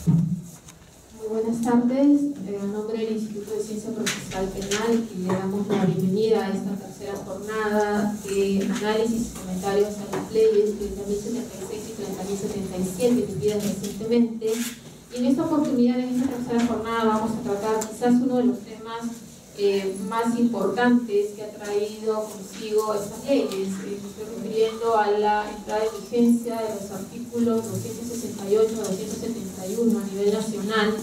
Muy buenas tardes. En nombre del Instituto de Ciencia Procesal Penal, le damos la bienvenida a esta tercera jornada de análisis y comentarios a las leyes 30.076 y 30.077 emitidas recientemente. Y en esta oportunidad, en esta tercera jornada, vamos a tratar quizás uno de los temas más importantes que ha traído consigo estas leyes. Me estoy refiriendo a la entrada en vigencia de los artículos 268 a 271 a nivel nacional,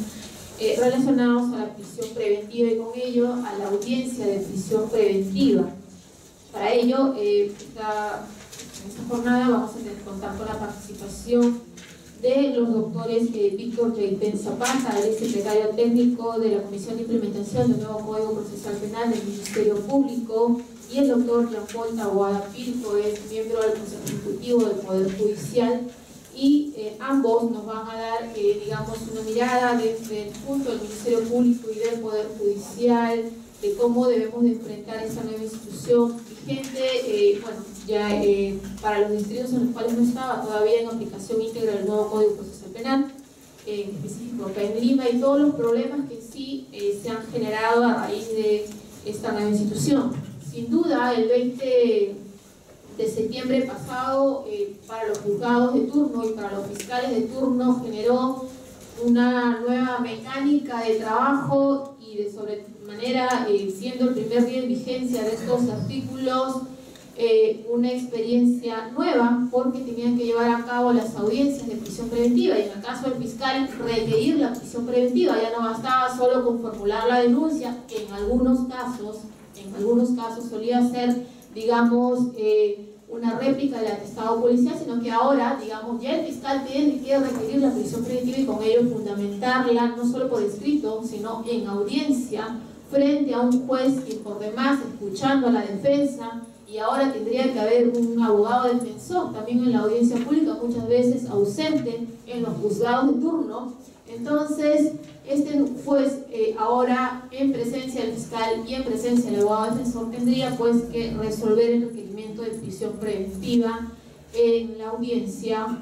relacionados a la prisión preventiva y con ello a la audiencia de prisión preventiva. Para ello, en esta jornada vamos a contar con la participación de los doctores Víctor J. Zapata, el secretario técnico de la Comisión de Implementación del Nuevo Código Procesal Penal del Ministerio Público, y el doctor Jean-Paul Taboada Pilco, es miembro del Consejo Ejecutivo del Poder Judicial, y ambos nos van a dar, digamos, una mirada desde el punto del Ministerio Público y del Poder Judicial, de cómo debemos de enfrentar esta nueva institución vigente, para los distritos en los cuales no estaba todavía en aplicación íntegra del nuevo Código Procesal Penal, en específico acá en Lima, y todos los problemas que sí se han generado a raíz de esta nueva institución. Sin duda, el 20 de septiembre pasado, para los juzgados de turno y para los fiscales de turno, generó una nueva mecánica de trabajo y de sobremanera, siendo el primer día de vigencia de estos artículos, una experiencia nueva, porque tenían que llevar a cabo las audiencias de prisión preventiva, y en el caso del fiscal requerir la prisión preventiva. Ya no bastaba solo con formular la denuncia, que en algunos casos solía ser, digamos, una réplica del atestado policial, sino que ahora, digamos, ya el fiscal tiene que requerir la prisión preventiva y con ello fundamentarla no solo por escrito, sino en audiencia frente a un juez, y por demás escuchando a la defensa. Y ahora tendría que haber un abogado defensor también en la audiencia pública, muchas veces ausente en los juzgados de turno. Entonces, este juez, ahora en presencia del fiscal y en presencia del abogado defensor, tendría pues que resolver el requerimiento de prisión preventiva en la audiencia.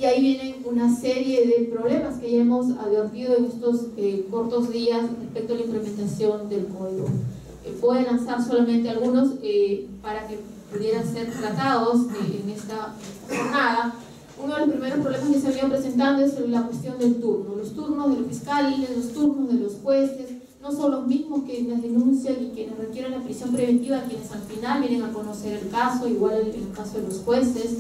Y ahí vienen una serie de problemas que ya hemos advertido en estos cortos días respecto a la implementación del código. Puedo lanzar solamente algunos para que pudieran ser tratados en esta jornada. Uno de los primeros problemas que se habían presentando es la cuestión del turno. Los turnos de los fiscales, los turnos de los jueces, no son los mismos que quienes denuncian y quienes requieren la prisión preventiva, quienes al final vienen a conocer el caso, igual en el caso de los jueces.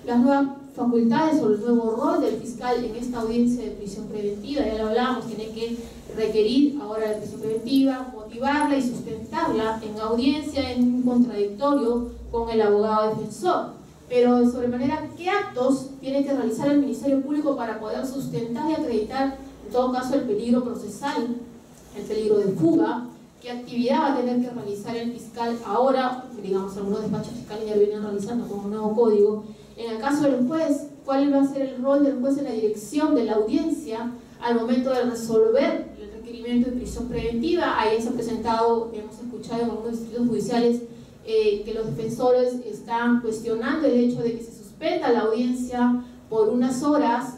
Las nuevas facultades o el nuevo rol del fiscal en esta audiencia de prisión preventiva, ya lo hablábamos, tiene que requerir ahora la prisión preventiva, motivarla y sustentarla en audiencia, en un contradictorio con el abogado defensor. Pero de sobremanera, ¿qué actos tiene que realizar el Ministerio Público para poder sustentar y acreditar, en todo caso, el peligro procesal, el peligro de fuga? ¿Qué actividad va a tener que realizar el fiscal ahora? Digamos, algunos despachos fiscales ya lo vienen realizando con un nuevo código. En el caso del juez, ¿cuál va a ser el rol del juez en la dirección de la audiencia al momento de resolver el requerimiento de prisión preventiva? Ahí se ha presentado, hemos escuchado en algunos distritos judiciales que los defensores están cuestionando el hecho de que se suspenda la audiencia por unas horas,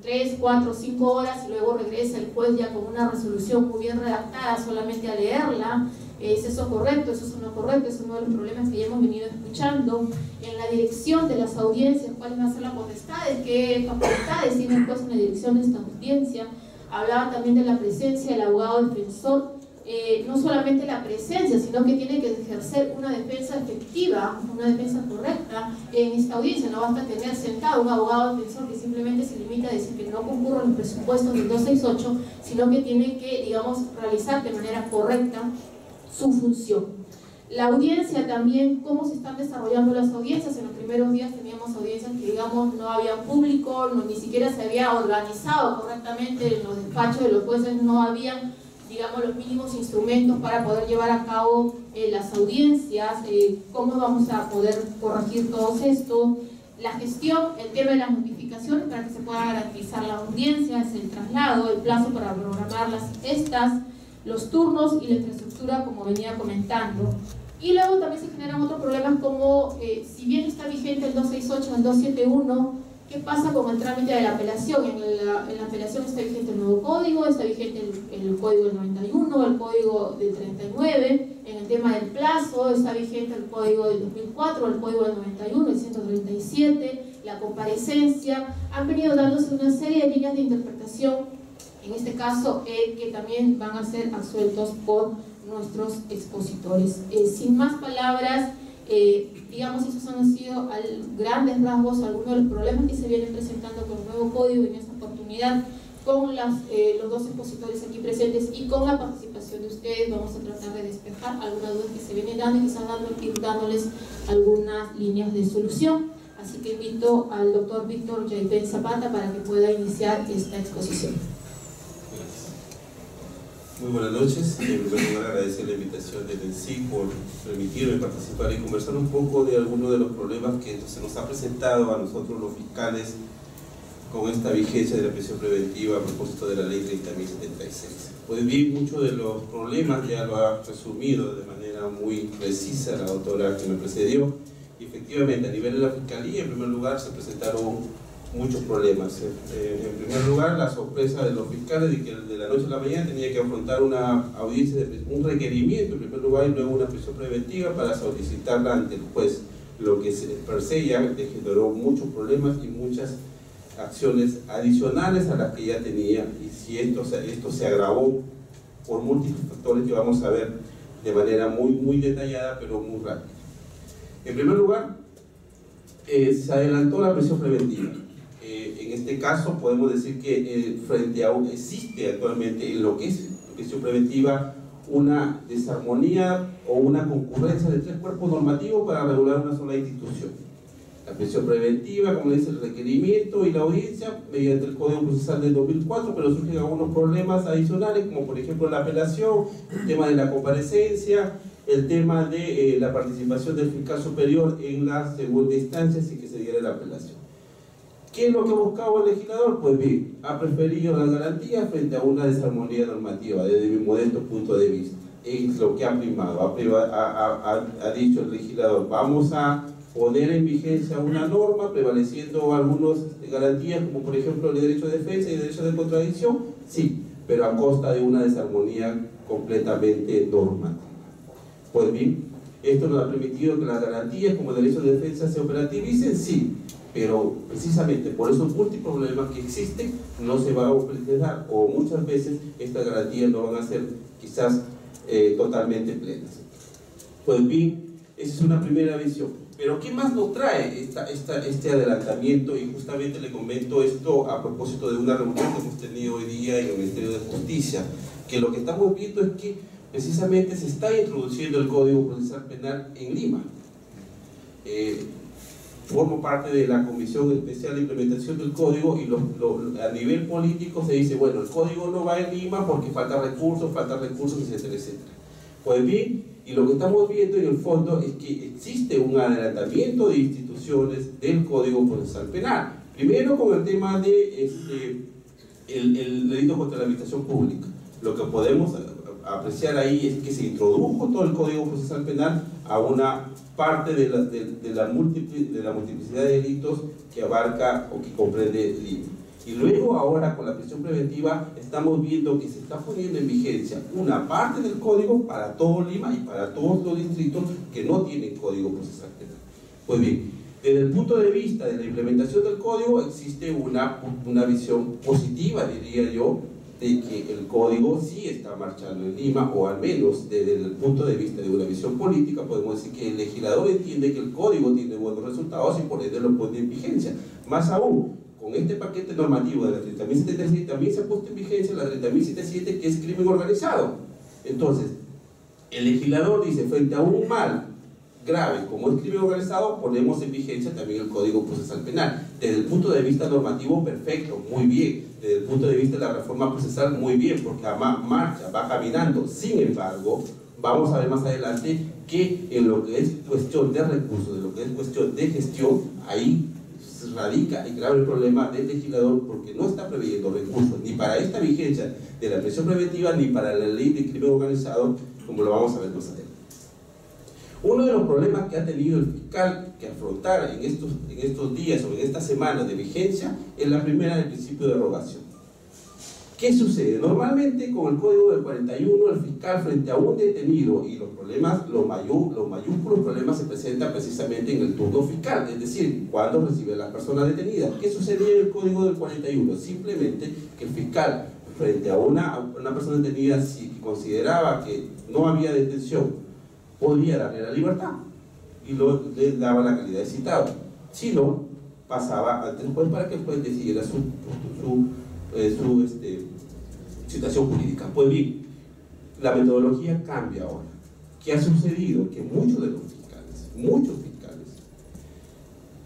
3, 4, 5 horas, y luego regresa el juez ya con una resolución muy bien redactada, solamente a leerla. ¿Es eso correcto? ¿Eso es no correcto? Es uno de los problemas que ya hemos venido escuchando. En la dirección de las audiencias, ¿cuál va a ser la potestad? ¿Qué facultades tiene el juez en la dirección de esta audiencia? Hablaban también de la presencia del abogado defensor. No solamente la presencia, sino que tiene que ejercer una defensa efectiva, una defensa correcta en esta audiencia. No basta tener sentado un abogado defensor que simplemente se limita a decir que no concurren los presupuestos del 268, sino que tiene que, digamos, realizar de manera correcta su función. La audiencia también, cómo se están desarrollando las audiencias. En los primeros días teníamos audiencias que, digamos, no había público, ni siquiera se había organizado correctamente en los despachos de los jueces, no habían, digamos, los mínimos instrumentos para poder llevar a cabo las audiencias. ¿Cómo vamos a poder corregir todo esto? La gestión, el tema de las notificaciones para que se pueda garantizar la audiencia, es el traslado, el plazo para programar los turnos y la infraestructura, como venía comentando. Y luego también se generan otros problemas como, si bien está vigente el 268, el 271, ¿Qué pasa con el trámite de la apelación? En la apelación está vigente el nuevo código, está vigente el código del 91, el código del 39. En el tema del plazo está vigente el código del 2004, el código del 91, el 137, la comparecencia. Han venido dándose una serie de líneas de interpretación, en este caso que también van a ser absueltos por nuestros expositores. Sin más palabras, digamos, esos han sido a grandes rasgos algunos de los problemas que se vienen presentando con el nuevo código, y en esta oportunidad con los dos expositores aquí presentes y con la participación de ustedes vamos a tratar de despejar algunas dudas que se vienen dando y quizás ir dándoles algunas líneas de solución. Así que invito al doctor Víctor Yaipen Zapata para que pueda iniciar esta exposición. Muy buenas noches. En primer lugar, agradecer la invitación del ENSIC por permitirme participar y conversar un poco de algunos de los problemas que se nos ha presentado a nosotros los fiscales con esta vigencia de la prisión preventiva a propósito de la ley 30.076. Pues bien, muchos de los problemas ya lo ha resumido de manera muy precisa la doctora que me precedió. Y efectivamente, a nivel de la Fiscalía, en primer lugar, se presentaron muchos problemas. En primer lugar, la sorpresa de los fiscales de que de la noche a la mañana tenía que afrontar una audiencia, un requerimiento en primer lugar y luego una prisión preventiva para solicitarla ante el juez, lo que per se ya le generó muchos problemas y muchas acciones adicionales a las que ya tenía, y si esto se agravó por múltiples factores que vamos a ver de manera muy detallada pero muy rápida. En primer lugar, se adelantó la prisión preventiva. En este caso podemos decir que frente a existe actualmente en lo que es prisión preventiva una desarmonía o una concurrencia de tres cuerpos normativos para regular una sola institución. La prisión preventiva, como dice, el requerimiento y la audiencia mediante el Código Procesal del 2004, pero surgen algunos problemas adicionales, como por ejemplo la apelación, el tema de la comparecencia, el tema de la participación del fiscal superior en la segunda instancia sin que se diera la apelación. ¿Qué es lo que buscaba el legislador? Pues bien, ha preferido las garantías frente a una desarmonía normativa desde mi modesto punto de vista. Es lo que ha primado, ha dicho el legislador, vamos a poner en vigencia una norma prevaleciendo algunas garantías como por ejemplo el derecho de defensa y el derecho de contradicción, sí, pero a costa de una desarmonía completamente normativa. Pues bien, esto nos ha permitido que las garantías como el derecho de defensa se operativicen, sí, pero precisamente por esos múltiples problemas que existen no se va a operar, o muchas veces estas garantías no van a ser quizás totalmente plenas. Pues bien, esa es una primera visión. Pero ¿qué más nos trae este adelantamiento? Y justamente le comento esto a propósito de una reunión que hemos tenido hoy día en el Ministerio de Justicia, que lo que estamos viendo es que precisamente se está introduciendo el Código Procesal Penal en Lima. Formo parte de la Comisión Especial de Implementación del Código y a nivel político se dice, bueno, el Código no va en Lima porque faltan recursos, etcétera, etcétera. Pues bien, y lo que estamos viendo en el fondo es que existe un adelantamiento de instituciones del Código Procesal Penal. Primero con el tema de el delito contra la administración pública. Lo que podemos apreciar ahí es que se introdujo todo el Código Procesal Penal a una parte de la multiplicidad de delitos que abarca o que comprende Lima. Y luego ahora con la prisión preventiva estamos viendo que se está poniendo en vigencia una parte del código para todo Lima y para todos los distritos que no tienen Código Procesal Penal. Pues bien, desde el punto de vista de la implementación del código existe una visión positiva, diría yo, de que el código sí está marchando en Lima, o al menos desde el punto de vista de una visión política podemos decir que el legislador entiende que el código tiene buenos resultados y por ende lo pone en vigencia. Más aún, con este paquete normativo de la 30.077 también se ha puesto en vigencia la 30.077, que es crimen organizado. Entonces, el legislador dice, frente a un mal grave como es crimen organizado, ponemos en vigencia también el Código Procesal Penal. Desde el punto de vista normativo, perfecto, muy bien. Desde el punto de vista de la reforma procesal, muy bien, porque marcha, va caminando. Sin embargo, vamos a ver más adelante que en lo que es cuestión de recursos, de lo que es cuestión de gestión, ahí radica el grave problema del legislador, porque no está previendo recursos ni para esta vigencia de la prisión preventiva ni para la ley de crimen organizado, como lo vamos a ver más adelante. Uno de los problemas que ha tenido el fiscal que afrontar en estos días o en estas semanas de vigencia es la primera del principio de derogación. ¿Qué sucede? Normalmente con el Código del 41 el fiscal frente a un detenido y los mayúsculos problemas se presentan precisamente en el turno fiscal, es decir, cuando recibe a las personas detenidas. ¿Qué sucedía en el Código del 41? Simplemente que el fiscal frente a una persona detenida, si consideraba que no había detención, podía darle la libertad y le daba la calidad de citado. Si no, pasaba ante el juez para que el juez decidiera su situación jurídica. Pues bien, la metodología cambia ahora. ¿Qué ha sucedido? Que muchos fiscales,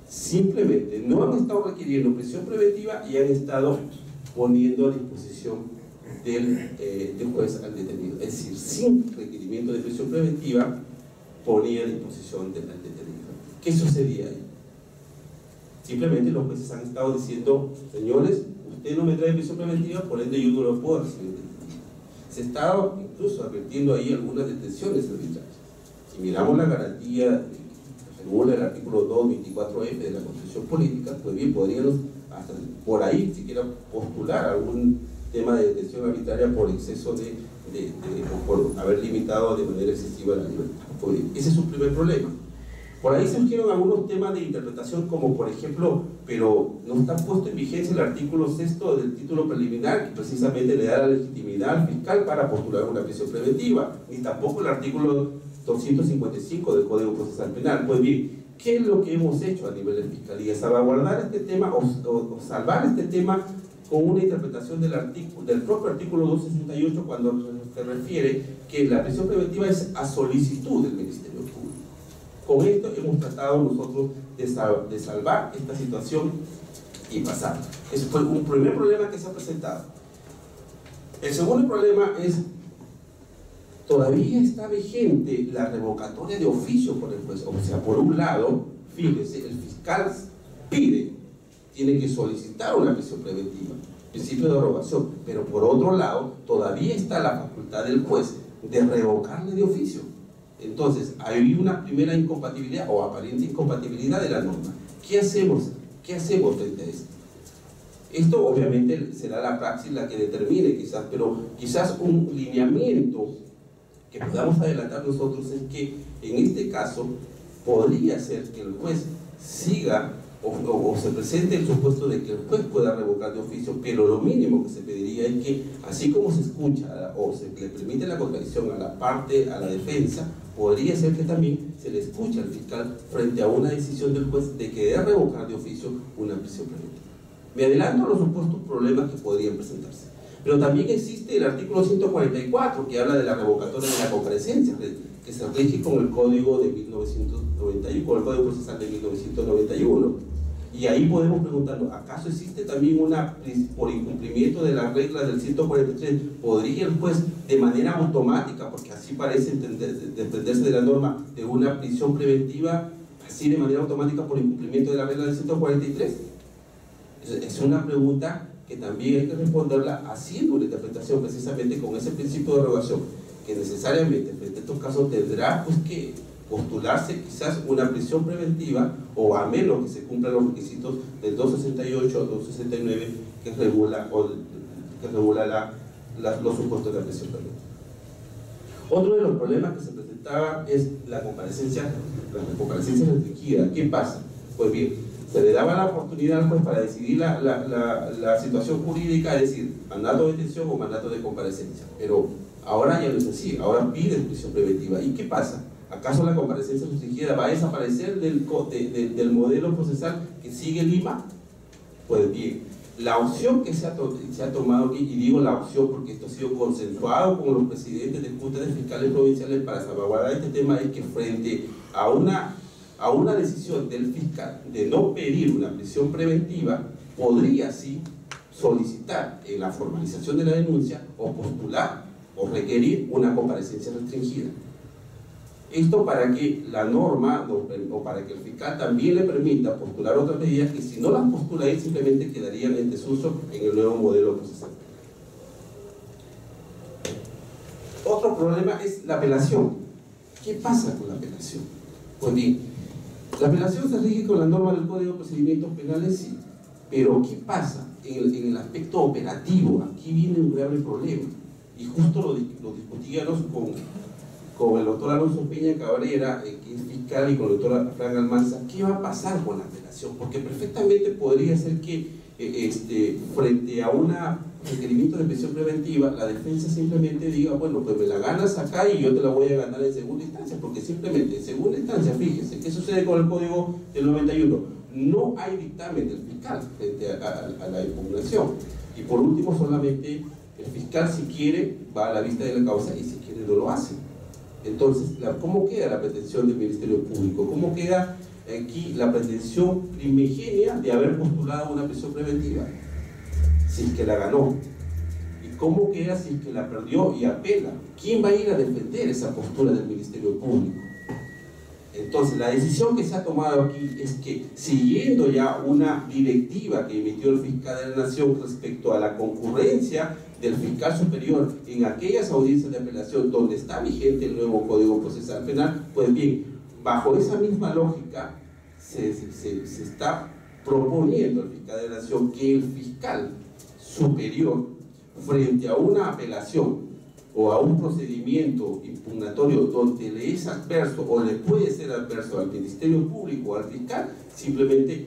simplemente no han estado requiriendo prisión preventiva y han estado poniendo a disposición del juez al detenido. Es decir, sin requerimiento de prisión preventiva, ponía a disposición del detenido. ¿Qué sucedía ahí? Simplemente los jueces han estado diciendo, señores, usted no me trae prisión preventiva, por ende yo no lo puedo recibir. Se estaba incluso advirtiendo ahí algunas detenciones arbitrarias. Si miramos la garantía que regula el artículo 224F de la Constitución Política, pues bien, podríamos hasta por ahí siquiera postular algún tema de detención arbitraria por exceso o por haber limitado de manera excesiva la libertad. Pues bien, ese es un primer problema. Por ahí surgieron algunos temas de interpretación, como por ejemplo, pero no está puesto en vigencia el artículo 6 del título preliminar, que precisamente le da la legitimidad al fiscal para postular una prisión preventiva, ni tampoco el artículo 255 del Código Procesal Penal. Pues bien, ¿qué es lo que hemos hecho a nivel de Fiscalía? Salvaguardar este tema o salvar este tema con una interpretación del propio artículo 268, cuando se refiere que la prisión preventiva es a solicitud del Ministerio Público. Con esto hemos tratado nosotros de salvar esta situación y pasar. Ese fue un primer problema que se ha presentado. El segundo problema es, todavía está vigente la revocatoria de oficio por el juez. O sea, por un lado, fíjese, el fiscal tiene que solicitar una prisión preventiva, principio de derogación, pero por otro lado, todavía está la facultad del juez de revocarle de oficio. Entonces, hay una primera incompatibilidad o aparente incompatibilidad de la norma. ¿Qué hacemos frente a esto? Esto obviamente será la praxis la que determine quizás, pero quizás un lineamiento que podamos adelantar nosotros es que en este caso podría ser que el juez siga o se presente el supuesto de que el juez pueda revocar de oficio, pero lo mínimo que se pediría es que, así como se escucha o se le permite la contradicción a la defensa, podría ser que también se le escuche al fiscal frente a una decisión del juez de querer revocar de oficio una prisión preventiva. Me adelanto a los supuestos problemas que podrían presentarse. Pero también existe el artículo 144 que habla de la revocatoria de la comparecencia, que se rige con el Código de 1991, con el Código Procesal de 1991. Y ahí podemos preguntarnos, ¿acaso existe también por incumplimiento de las reglas del 143, podría el juez de manera automática, porque así parece desprenderse de la norma, de una prisión preventiva, así de manera automática por incumplimiento de la regla del 143? Es una pregunta que también hay que responderla haciendo una interpretación precisamente con ese principio de derogación, que necesariamente frente a estos casos tendrá pues que postularse quizás una prisión preventiva, o a menos que se cumplan los requisitos del 268 o 269 que regula los supuestos de la prisión preventiva. Otro de los problemas que se presentaba es la comparecencia restringida. ¿Qué pasa? Pues bien, se le daba la oportunidad al juez para decidir la situación jurídica, es decir, mandato de detención o mandato de comparecencia, pero ahora ya no es así, ahora piden prisión preventiva. ¿Y qué pasa? ¿Acaso la comparecencia restringida va a desaparecer del modelo procesal que sigue Lima? Pues bien, la opción que se ha tomado aquí, y digo la opción porque esto ha sido consensuado con los presidentes de juntas de fiscales provinciales para salvaguardar este tema, es que frente a una decisión del fiscal de no pedir una prisión preventiva, podría sí solicitar en la formalización de la denuncia o postular o requerir una comparecencia restringida. Esto para que la norma o para que el fiscal también le permita postular otras medidas que, si no las postula él, simplemente quedarían en desuso en el nuevo modelo procesal. Otro problema es la apelación. ¿Qué pasa con la apelación? Pues bien, la apelación se rige con la norma del Código de Procedimientos Penales, sí, pero ¿qué pasa en el aspecto operativo? Aquí viene un grave problema, y justo lo discutíamos con el doctor Alonso Peña Cabrera, que es fiscal, y con el doctor Fran Almanza. ¿Qué va a pasar con la apelación? Porque perfectamente podría ser que frente a un requerimiento de prisión preventiva, la defensa simplemente diga, bueno, pues me la ganas acá y yo te la voy a ganar en segunda instancia, porque simplemente en segunda instancia, fíjese, ¿qué sucede con el Código del 91? No hay dictamen del fiscal frente a la impugnación, y por último solamente el fiscal, si quiere, va a la vista de la causa, y si quiere no lo hace. Entonces, ¿cómo queda la pretensión del Ministerio Público? ¿Cómo queda aquí la pretensión primigenia de haber postulado una prisión preventiva si es que la ganó? ¿Y cómo queda si es que la perdió y apela? ¿Quién va a ir a defender esa postura del Ministerio Público? Entonces, la decisión que se ha tomado aquí es que, siguiendo ya una directiva que emitió el fiscal de la Nación respecto a la concurrencia del fiscal superior en aquellas audiencias de apelación donde está vigente el nuevo Código Procesal Penal, pues bien, bajo esa misma lógica se está proponiendo al fiscal de la Nación que el fiscal superior, frente a una apelación o a un procedimiento impugnatorio donde le es adverso o le puede ser adverso al Ministerio Público o al fiscal, simplemente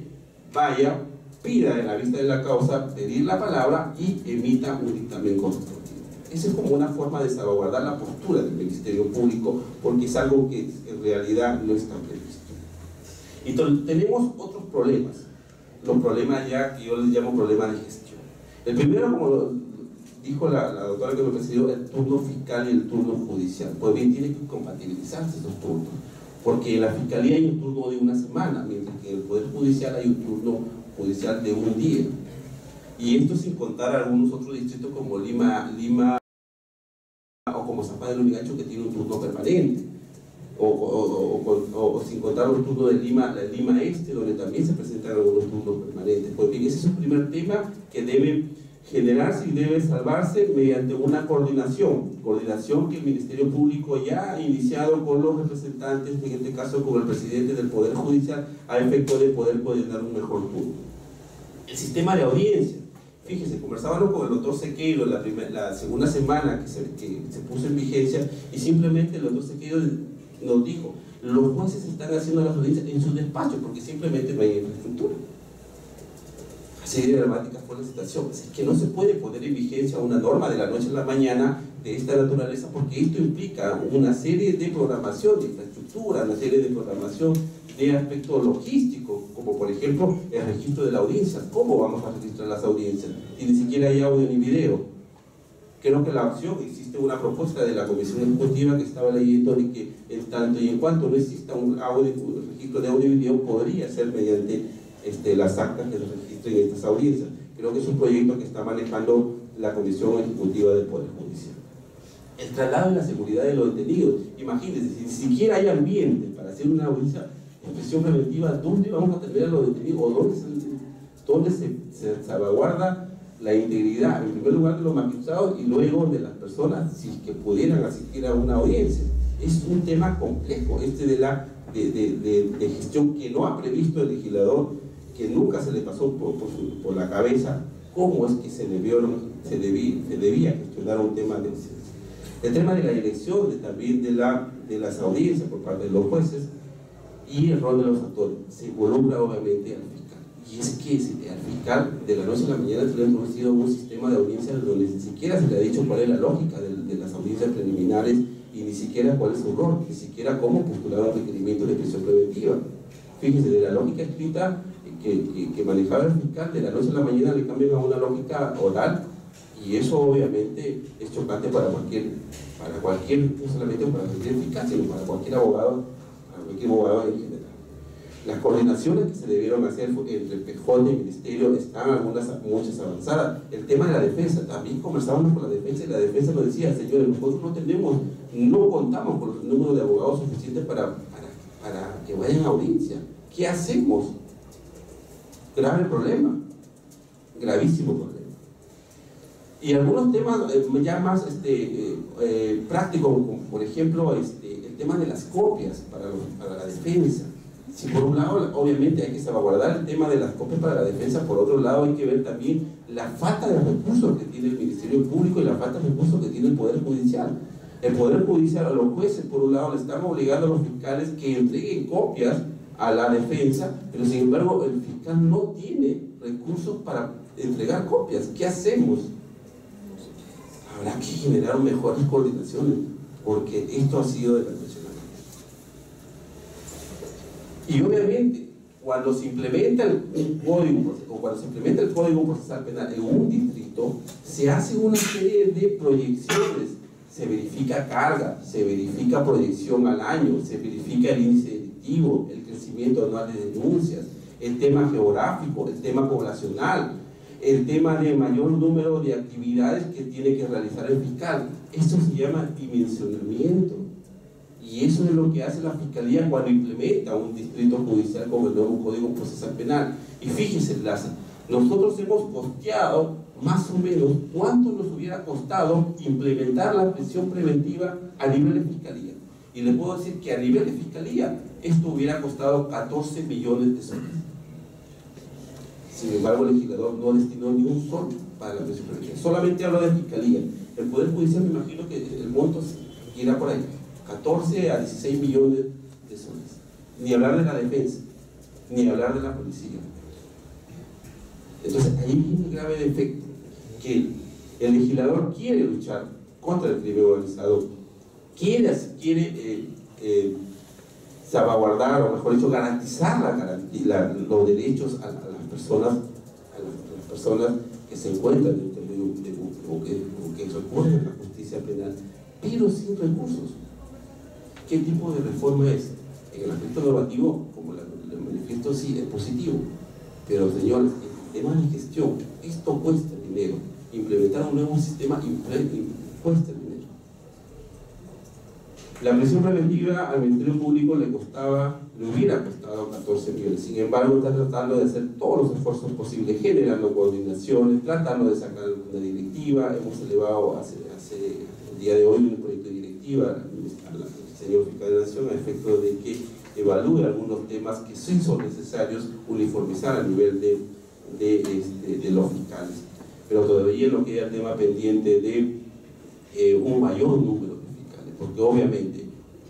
vaya, pida en la vista de la causa, pedir la palabra y emita un dictamen constructivo. Esa es como una forma de salvaguardar la postura del Ministerio Público, porque es algo que en realidad no está previsto. Entonces, tenemos otros problemas, los problemas ya que yo les llamo problemas de gestión. El primero, como dijo la doctora que me presidió, el turno fiscal y el turno judicial. Pues bien, tiene que compatibilizarse esos turnos, porque en la fiscalía hay un turno de una semana, mientras que en el Poder Judicial hay un turno judicial de un día. Y esto sin contar algunos otros distritos como Lima o como San Pedro de Lurigancho, que tiene un turno permanente, o sin contar los turnos de Lima Este, donde también se presentan algunos turnos permanentes. Pues bien, ese es un primer tema que debe generarse y debe salvarse mediante una coordinación que el Ministerio Público ya ha iniciado con los representantes, en este caso con el presidente del Poder Judicial, a efecto de poder coordinar un mejor turno. El sistema de audiencia, fíjense, conversábamos con el doctor Sequeiro la segunda semana que se puso en vigencia, y simplemente el doctor Sequeiro nos dijo, los jueces están haciendo las audiencias en sus despachos porque simplemente no hay infraestructura. Así de dramática fue la situación. Es que no se puede poner en vigencia una norma de la noche a la mañana de esta naturaleza, porque esto implica una serie de programación de infraestructura, una serie de programación de aspectos logísticos, como por ejemplo el registro de la audiencia. ¿Cómo vamos a registrar las audiencias si ni siquiera hay audio ni video? Creo que la opción, existe una propuesta de la Comisión Ejecutiva que estaba leyendo, de que en tanto y en cuanto no exista un registro de audio y video, podría ser mediante las actas que se registren en estas audiencias. Creo que es un proyecto que está manejando la Comisión Ejecutiva del Poder Judicial. El traslado y la seguridad de los detenidos. Imagínense, si ni siquiera hay ambiente para hacer una audiencia en prisión preventiva, ¿dónde vamos a tener a los detenidos? ¿O dónde se salvaguarda la integridad, en primer lugar de los magistrados y luego de las personas, si es que pudieran asistir a una audiencia? Es un tema complejo de gestión que no ha previsto el legislador, que nunca se le pasó por la cabeza cómo es que se debía gestionar un tema de ese. El tema de la elección también de las audiencias por parte de los jueces y el rol de los actores. Se involucra obviamente al fiscal. Y es que al fiscal de la noche a la mañana se le ha introducido un sistema de audiencias donde ni siquiera se le ha dicho cuál es la lógica de las audiencias preliminares, y ni siquiera cuál es su rol, ni siquiera cómo postular un requerimiento de prisión preventiva. Fíjense, de la lógica escrita que manejaba el fiscal, de la noche a la mañana le cambian a una lógica oral, y eso obviamente es chocante para cualquier, no solamente para cualquier fiscal, sino para cualquier abogado en general. Las coordinaciones que se debieron hacer entre el PJ y el Ministerio están muchas avanzadas. El tema de la defensa, también conversábamos con la defensa, y la defensa nos decía, señores, nosotros no contamos con el número de abogados suficientes para que vayan a audiencia. ¿Qué hacemos? Grave problema, gravísimo problema. Y algunos temas ya más prácticos, como por ejemplo el tema de las copias para la defensa. Si por un lado obviamente hay que salvaguardar el tema de las copias para la defensa, por otro lado hay que ver también la falta de recursos que tiene el Ministerio Público y la falta de recursos que tiene el Poder Judicial. El Poder Judicial, a los jueces por un lado le están obligando a los fiscales que entreguen copias a la defensa, pero sin embargo el fiscal no tiene recursos para entregar copias. ¿Qué hacemos? Habrá que generar mejores coordinaciones, porque esto ha sido de la noche a la mañana. Y obviamente, cuando se implementa un código, o cuando se implementa el Código Procesal Penal en un distrito, se hace una serie de proyecciones, se verifica carga, se verifica proyección al año, se verifica el índice delictivo, el crecimiento anual de denuncias, el tema geográfico, el tema poblacional, el tema de mayor número de actividades que tiene que realizar el fiscal. Eso se llama dimensionamiento, y eso es lo que hace la Fiscalía cuando implementa un distrito judicial con el nuevo Código Procesal Penal. Y fíjense, nosotros hemos costeado más o menos cuánto nos hubiera costado implementar la prisión preventiva a nivel de Fiscalía. Y les puedo decir que a nivel de Fiscalía esto hubiera costado 14 millones de soles. Sin embargo, el legislador no destinó ni un sol para la prisión preventiva. Solamente hablo de Fiscalía. El Poder Judicial, me imagino que el monto irá por ahí, 14 a 16 millones de soles. Ni hablar de la defensa, ni hablar de la policía. Entonces, ahí viene el grave defecto, que el legislador quiere luchar contra el crimen organizado, quiere salvaguardar, o mejor dicho, garantizar los derechos a las personas que se encuentran en el territorio o que recurren a la justicia penal, pero sin recursos. ¿Qué tipo de reforma es? En el aspecto normativo, como el manifiesto, sí es positivo, pero señores, en tema de gestión, esto cuesta dinero. Implementar un nuevo sistema cuesta dinero. La prisión preventiva al Ministerio Público le hubiera costado 14 millones. Sin embargo, está tratando de hacer todos los esfuerzos posibles, generando coordinaciones, tratando de sacar una directiva. Hemos elevado hace el día de hoy un proyecto de directiva al señor fiscal de la Nación a efecto de que evalúe algunos temas que sí son necesarios uniformizar a nivel de los fiscales. Pero todavía no queda el tema pendiente de un mayor número de fiscales, porque obviamente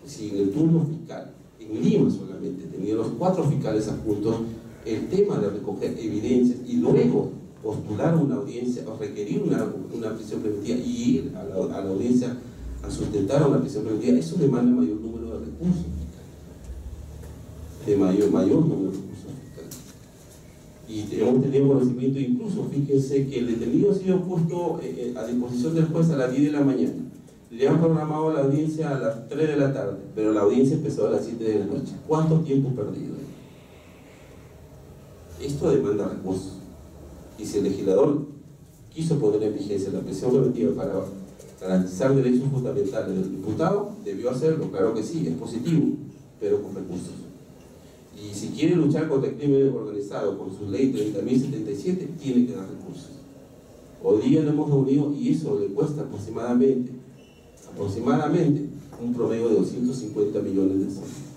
si en el turno fiscal en Lima solamente teníamos 4 fiscales adjuntos, el tema de recoger evidencias y luego postular una audiencia o requerir una prisión preventiva y ir a la audiencia a sustentar una prisión preventiva, eso demanda mayor número de recursos fiscales, mayor número de recursos fiscales. Y hemos tenido conocimiento, incluso fíjense que el detenido ha sido puesto a disposición del juez a las 10 de la mañana. Le han programado la audiencia a las 3 de la tarde, pero la audiencia empezó a las 7 de la noche. ¿Cuánto tiempo perdido? Esto demanda recursos. Y si el legislador quiso poner en vigencia la prisión preventiva para garantizar derechos fundamentales del imputado, debió hacerlo, claro que sí, es positivo, pero con recursos. Y si quiere luchar contra el crimen organizado con su ley 30.077, tiene que dar recursos. Hoy día nos hemos reunido y eso le cuesta aproximadamente un promedio de 250 millones de soles.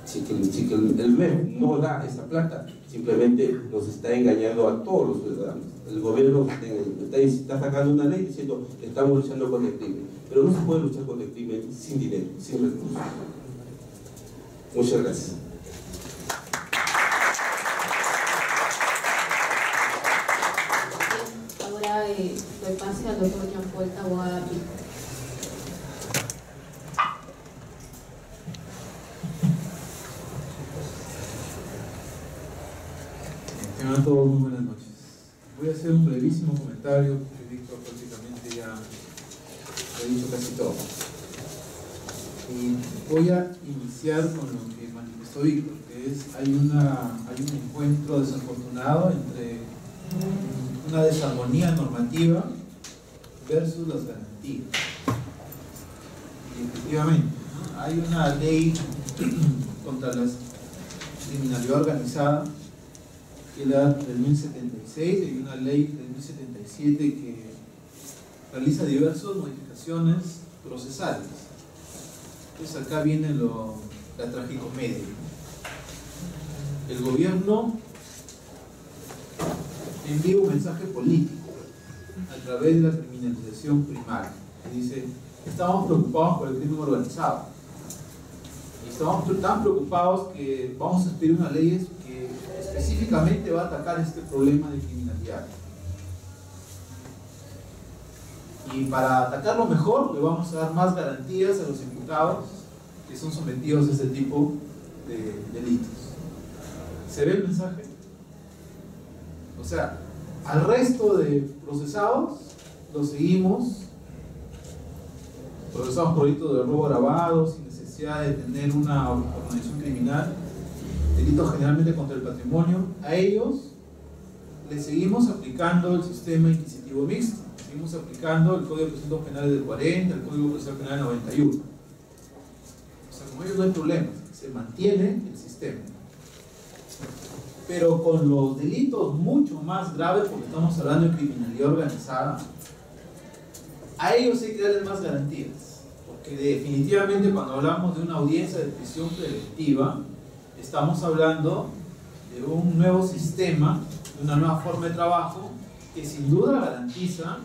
Si que el MEP no da esa plata, simplemente nos está engañando a todos los ciudadanos. El gobierno está sacando una ley diciendo que estamos luchando contra el crimen, pero no se puede luchar contra el crimen sin dinero, sin recursos. Muchas gracias. Ahora doy pase al doctor Jean-Paul Taboada Pico. A todos, muy buenas noches. Voy a hacer un brevísimo comentario porque Víctor prácticamente ya ha dicho casi todo. Y voy a iniciar con lo que manifestó Víctor, que es hay un encuentro desafortunado entre una desarmonía normativa versus las garantías. Y efectivamente, ¿no? Hay una ley contra la criminalidad organizada que es la del 1076, y una ley del 1077 que realiza diversas modificaciones procesales. Entonces acá viene la tragicomedia. El gobierno envía un mensaje político a través de la criminalización primaria, que dice: estamos preocupados por el crimen organizado, y estamos tan preocupados que vamos a expedir una ley que específicamente va a atacar este problema de criminalidad, y para atacarlo mejor le vamos a dar más garantías a los imputados que son sometidos a este tipo de delitos. ¿Se ve el mensaje? O sea, al resto de procesados los seguimos, procesados por delitos de robo agravado, sin necesidad de tener una organización criminal, delitos generalmente contra el patrimonio. A ellos les seguimos aplicando el sistema inquisitivo mixto, seguimos aplicando el Código de Procedimientos Penales del 40, el Código Procesal Penal del 91. O sea, con ellos no hay problema, se mantiene el sistema. Pero con los delitos mucho más graves, porque estamos hablando de criminalidad organizada, a ellos hay que darles más garantías, porque definitivamente cuando hablamos de una audiencia de prisión preventiva, estamos hablando de un nuevo sistema, de una nueva forma de trabajo, que sin duda garantiza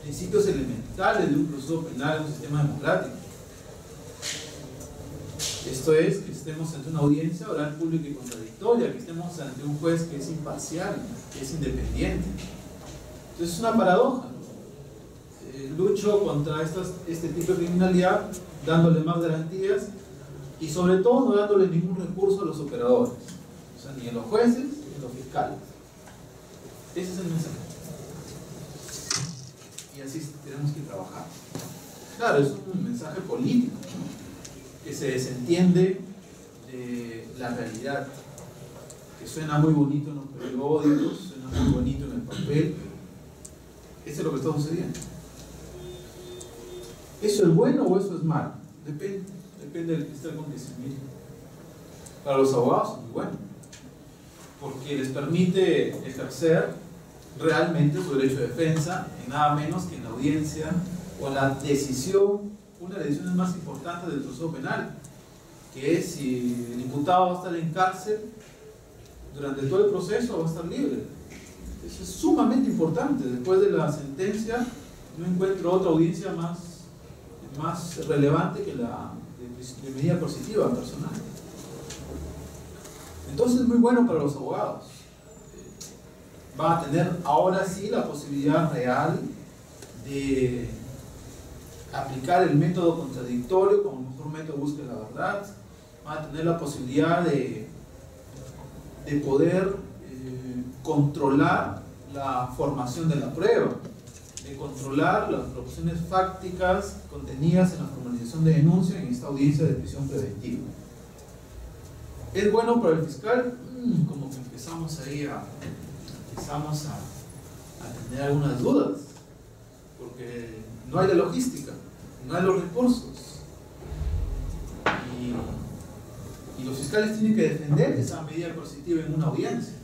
principios elementales de un proceso penal, de un sistema democrático. Esto es, que estemos ante una audiencia oral, pública y contradictoria, que estemos ante un juez que es imparcial, que es independiente. Entonces es una paradoja, ¿no? Lucho contra este tipo de criminalidad, dándole más garantías y sobre todo no dándole ningún recurso a los operadores, o sea, ni a los jueces ni a los fiscales. Ese es el mensaje. Y así tenemos que trabajar. Claro, es un mensaje político, ¿no?, que se desentiende de la realidad, que suena muy bonito en los periódicos, suena muy bonito en el papel. Eso es lo que está sucediendo. ¿Eso es bueno o eso es malo? Depende del que esté el acontecimiento. Para los abogados es muy bueno, porque les permite ejercer realmente su derecho de defensa en nada menos que en la audiencia o la decisión, una de las decisiones más importantes del proceso penal, que es si el imputado va a estar en cárcel durante todo el proceso o va a estar libre. Eso es sumamente importante. Después de la sentencia no encuentro otra audiencia más relevante que la de medida coercitiva personal. Entonces es muy bueno para los abogados. Van a tener ahora sí la posibilidad real de aplicar el método contradictorio como el mejor método de búsqueda de la verdad. Van a tener la posibilidad de poder controlar la formación de la prueba, de controlar las proposiciones fácticas contenidas en la formalización de denuncia en esta audiencia de prisión preventiva. ¿Es bueno para el fiscal? Como que empezamos ahí a tener algunas dudas, porque no hay la logística, no hay los recursos, y los fiscales tienen que defender esa medida coercitiva en una audiencia.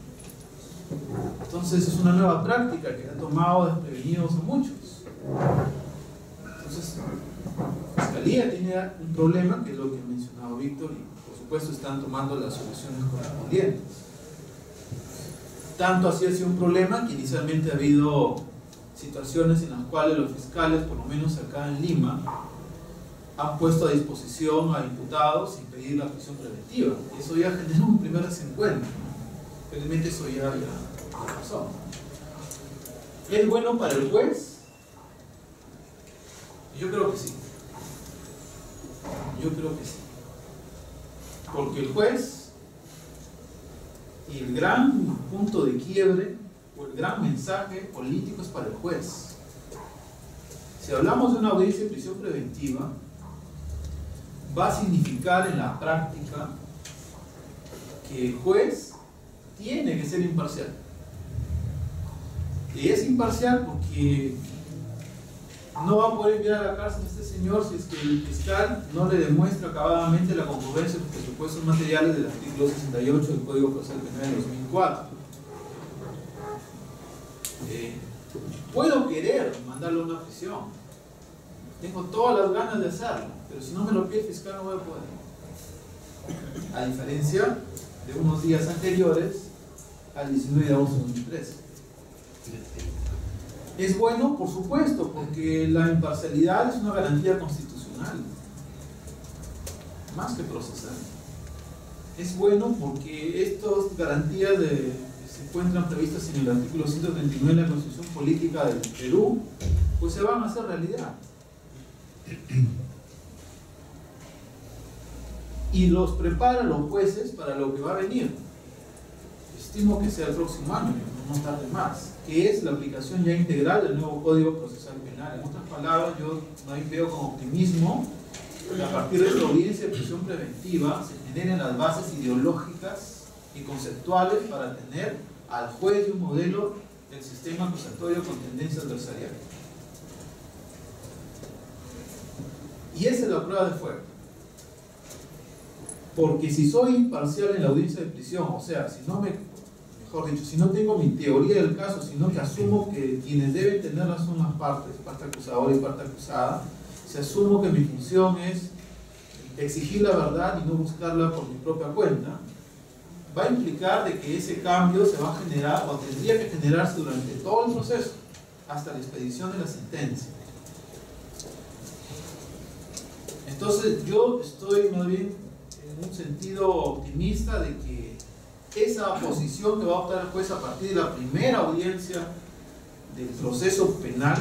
Entonces es una nueva práctica que ha tomado desprevenidos a muchos. Entonces la Fiscalía tiene un problema, que es lo que ha mencionado Víctor, y por supuesto están tomando las soluciones correspondientes. Tanto así ha sido un problema que inicialmente ha habido situaciones en las cuales los fiscales, por lo menos acá en Lima, han puesto a disposición a imputados sin pedir la prisión preventiva. Eso ya generó un primer desencuentro. Felizmente eso ya pasó. ¿Es bueno para el juez? Yo creo que sí. Yo creo que sí. Porque el juez, y el gran punto de quiebre o el gran mensaje político es para el juez. Si hablamos de una audiencia de prisión preventiva, va a significar en la práctica que el juez tiene que ser imparcial. Y es imparcial porque no va a poder enviar a la cárcel a este señor si es que el fiscal no le demuestra acabadamente la congruencia de los presupuestos materiales del artículo 68 del Código Procesal Penal de 2004. Puedo querer mandarlo a una prisión, tengo todas las ganas de hacerlo, pero si no me lo pide el fiscal no voy a poder. A diferencia de unos días anteriores al 19 de agosto de 2013. Es bueno, por supuesto, porque la imparcialidad es una garantía constitucional, más que procesal. Es bueno porque estas garantías se encuentran previstas en el artículo 139 de la Constitución Política del Perú, pues se van a hacer realidad. Y los preparan los jueces para lo que va a venir. Estimo que sea el próximo año, no tarde más, que es la aplicación ya integral del nuevo Código Procesal Penal. En otras palabras, yo ahí veo con optimismo que a partir de esta audiencia de prisión preventiva se generen las bases ideológicas y conceptuales para tener al juez de un modelo del sistema acusatorio con tendencia adversarial. Y esa es la prueba de fuego. Porque si soy imparcial en la audiencia de prisión, o sea, si no tengo mi teoría del caso, sino que asumo que quienes deben tenerlas son las partes, parte acusadora y parte acusada, si asumo que mi función es exigir la verdad y no buscarla por mi propia cuenta, va a implicar de que ese cambio se va a generar o tendría que generarse durante todo el proceso, hasta la expedición de la sentencia. Entonces yo estoy más bien en un sentido optimista de que esa posición que va a optar el juez a partir de la primera audiencia del proceso penal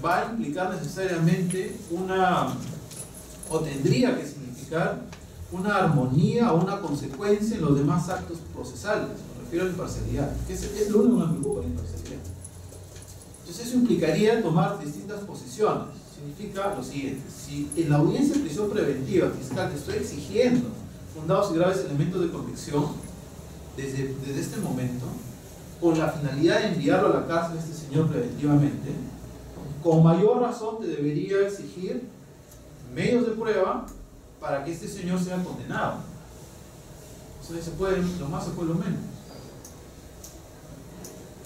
va a implicar necesariamente o tendría que significar una armonía o una consecuencia en los demás actos procesales. Me refiero a la imparcialidad, que es lo único que me preocupa, la imparcialidad. Entonces eso implicaría tomar distintas posiciones. Significa lo siguiente: si en la audiencia de prisión preventiva fiscal te estoy exigiendo fundados y graves elementos de convicción desde este momento, con la finalidad de enviarlo a la cárcel a este señor preventivamente, con mayor razón te debería exigir medios de prueba para que este señor sea condenado. O sea, se puede, lo más se puede lo menos.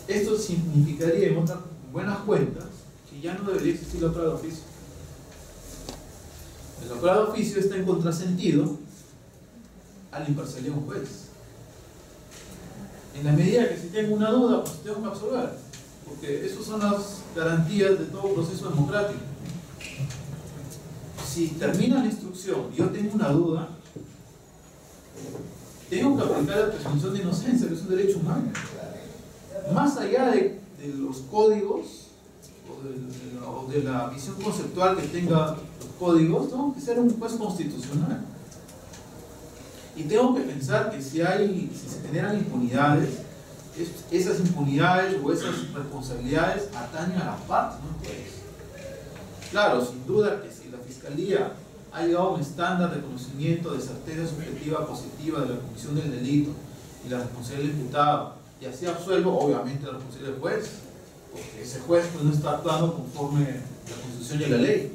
Esto significaría, en otras buenas cuentas, que ya no debería existir la prueba de oficio. La prueba de oficio está en contrasentido a la imparcialidad de un juez. En la medida que si tengo una duda, pues tengo que absolver, porque esas son las garantías de todo proceso democrático. Si termina la instrucción y yo tengo una duda, tengo que aplicar la presunción de inocencia, que es un derecho humano. Más allá de los códigos o de la visión conceptual que tenga los códigos, tengo que ser un juez constitucional. Y tengo que pensar que si se generan impunidades, esas impunidades o esas responsabilidades atañen a las partes, no al juez. Claro, sin duda que si la Fiscalía ha llegado a un estándar de conocimiento de certeza subjetiva positiva de la comisión del delito y la responsabilidad del imputado, y así absuelvo, obviamente la responsabilidad del juez, porque ese juez pues, no está actuando conforme la Constitución y la ley,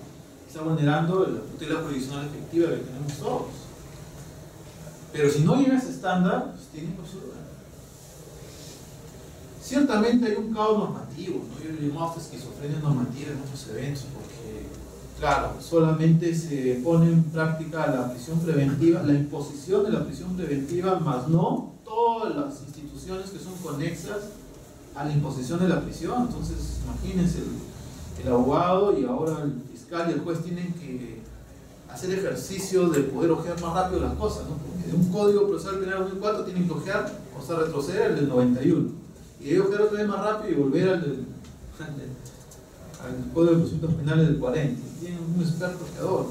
está vulnerando la tutela provisional efectiva que tenemos todos. Pero si no llega a ese estándar, pues tiene que absorber. Ciertamente hay un caos normativo, ¿no? Yo lo llamaba esquizofrenia normativa en otros eventos, porque, claro, solamente se pone en práctica la prisión preventiva, la imposición de la prisión preventiva, más no todas las instituciones que son conexas a la imposición de la prisión. Entonces, imagínense, el abogado y ahora el fiscal y el juez tienen que hacer ejercicio de poder ojear más rápido las cosas, ¿no? Porque de un código procesal penal 2004 tienen que ojear, o sea, retroceder al del 91. Y de ojear otra vez más rápido y volver al código de procedimientos penales del 40. Tienen un experto ojeador.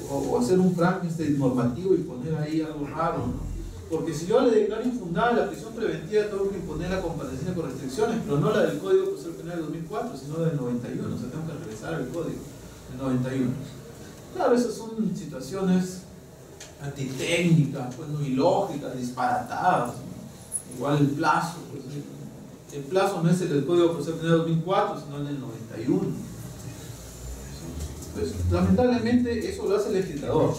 O hacer un Frankenstein normativo y poner ahí algo raro, ¿no? Porque si yo le declaro infundada la prisión preventiva, tengo que imponer la comparecencia con restricciones, pero no la del Código Procesal Penal del 2004, sino la del 91. O sea, tengo que regresar al código del 91. Claro, esas son situaciones antitécnicas, pues, no ilógicas, disparatadas, ¿no? Igual el plazo, pues, el plazo no es el del Código Procesal Penal del 2004, sino el del 91. Pues, lamentablemente eso lo hace el legislador.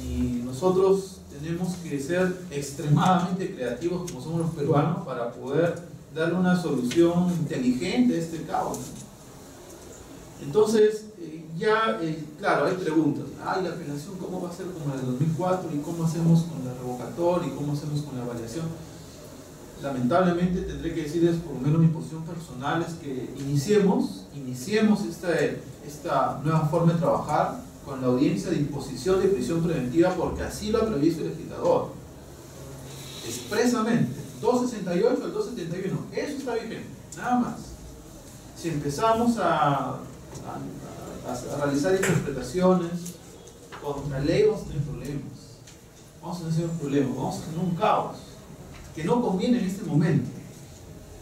Y nosotros tenemos que ser extremadamente creativos como somos los peruanos para poder darle una solución inteligente a este caos. Entonces, claro, hay preguntas. ¿La apelación cómo va a ser como la del 2004? ¿Y cómo hacemos con la revocatoria? ¿Y cómo hacemos con la variación? Lamentablemente tendré que decirles, por lo menos mi posición personal, es que iniciemos esta nueva forma de trabajar con la audiencia de imposición de prisión preventiva, porque así lo ha previsto el legislador. Expresamente, 268 al 271, eso está vigente, nada más. Si empezamos a realizar interpretaciones contra la ley, vamos a tener problemas. Vamos a tener un caos que no conviene en este momento.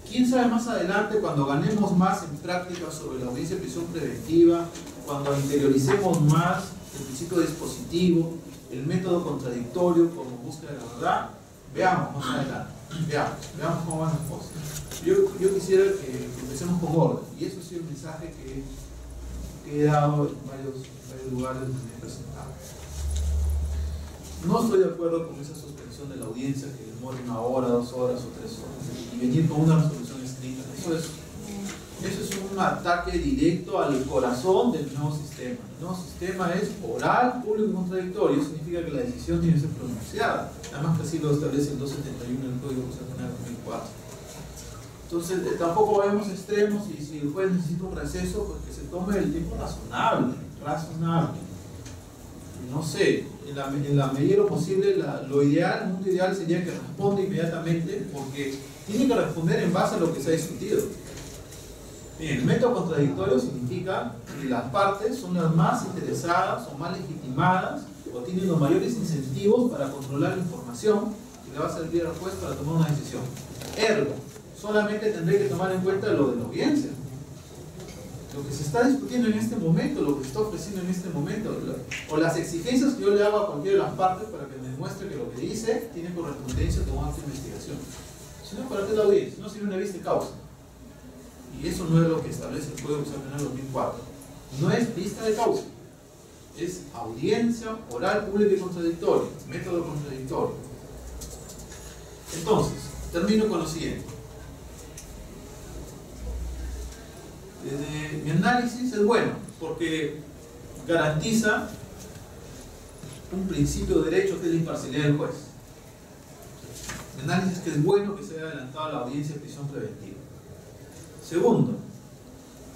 ¿Quién sabe más adelante, cuando ganemos más en práctica sobre la audiencia de prisión preventiva, cuando interioricemos más el principio dispositivo, el método contradictorio como búsqueda de la verdad? Veamos más adelante, veamos cómo van las cosas. Yo quisiera que empecemos con orden, y eso ha sido el mensaje que he dado en varios lugares donde me he presentado. No estoy de acuerdo con esa suspensión de la audiencia que demore 1 hora, 2 horas o 3 horas y venir con una resolución escrita. Eso es un ataque directo al corazón del nuevo sistema. El nuevo sistema es oral, público y contradictorio. Eso significa que la decisión tiene que ser pronunciada. Además que así lo establece el 271 del Código Procesal Penal 2004. Entonces, tampoco vayamos extremos, y si el juez necesita un receso, pues que se tome el tiempo razonable. No sé, en la medida de lo posible, lo ideal, el mundo ideal sería que responda inmediatamente, porque tiene que responder en base a lo que se ha discutido. Bien, el método contradictorio significa que las partes son las más interesadas o más legitimadas o tienen los mayores incentivos para controlar la información que le va a servir al juez para tomar una decisión. Ergo, solamente tendré que tomar en cuenta lo de la audiencia. Lo que se está discutiendo en este momento, lo que se está ofreciendo en este momento, o las exigencias que yo le hago a cualquiera de las partes para que me demuestre que lo que dice tiene correspondencia con una investigación. Si no, ¿para qué la audiencia? No sirve una vista de causa. Y eso no es lo que establece el Código Procesal Penal 2004. No es vista de causa, es audiencia oral, pública y contradictoria, método contradictorio. Entonces, termino con lo siguiente. Mi análisis es bueno porque garantiza un principio de derecho que es la imparcialidad del juez. Mi análisis es que es bueno que se haya adelantado la audiencia de prisión preventiva. Segundo,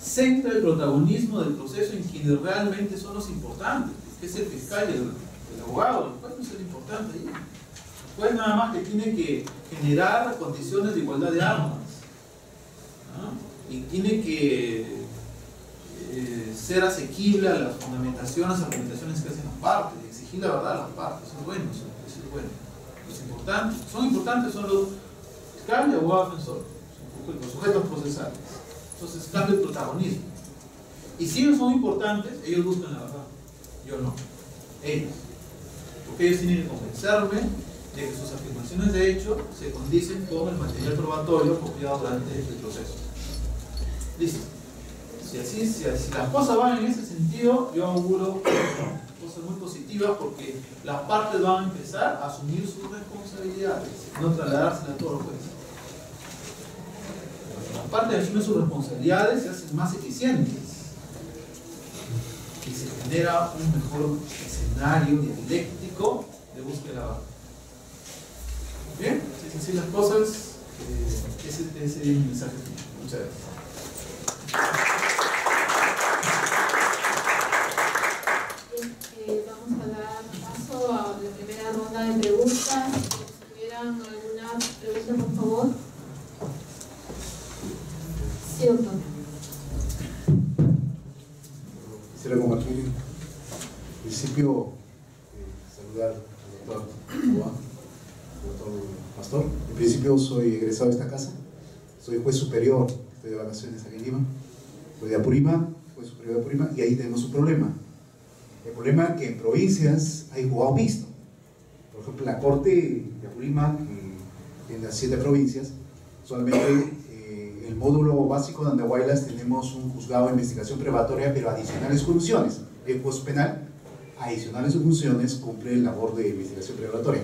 centra el protagonismo del proceso en quienes realmente son los importantes, que es el fiscal y el abogado. El juez no es el importante ahí. El juez nada más que tiene que generar condiciones de igualdad de armas, ¿no? Y tiene que ser asequible a las fundamentaciones, las argumentaciones que hacen las partes, exigir la verdad a las partes. Eso es bueno, eso es bueno. Son importantes son los fiscal y abogado defensor, los sujetos procesales. Entonces cambia el protagonismo. Y si ellos son importantes, ellos buscan la verdad. Yo no. Ellos. Porque ellos tienen que convencerme de que sus afirmaciones de hecho se condicen con el material probatorio copiado durante el proceso. Listo. Si las cosas van en ese sentido, yo auguro cosas muy positivas, porque las partes van a empezar a asumir sus responsabilidades, no trasladárselas a todos los jueces. Las partes asumen sus responsabilidades, se hacen más eficientes y se genera un mejor escenario dialéctico de búsqueda de la verdad. Bien, si es así las cosas, ese es el mensaje final. Muchas gracias. Vamos a dar paso a la primera ronda de preguntas. Si tuvieran alguna pregunta, por favor. Sí, doctor. Quisiera compartir en principio, saludar al doctor Pastor. En principio soy egresado de esta casa, soy juez superior, estoy de vacaciones aquí en Lima, soy de Apurímac, juez superior de Apurímac, y ahí tenemos un problema. El problema es que en provincias hay juzgado mixto. Por ejemplo, la Corte de Apurímac, en las 7 provincias, solamente el módulo básico de Andahuaylas tenemos un juzgado de investigación probatoria, pero adicionales funciones. El juez penal, adicionales funciones, cumple la labor de investigación preparatoria.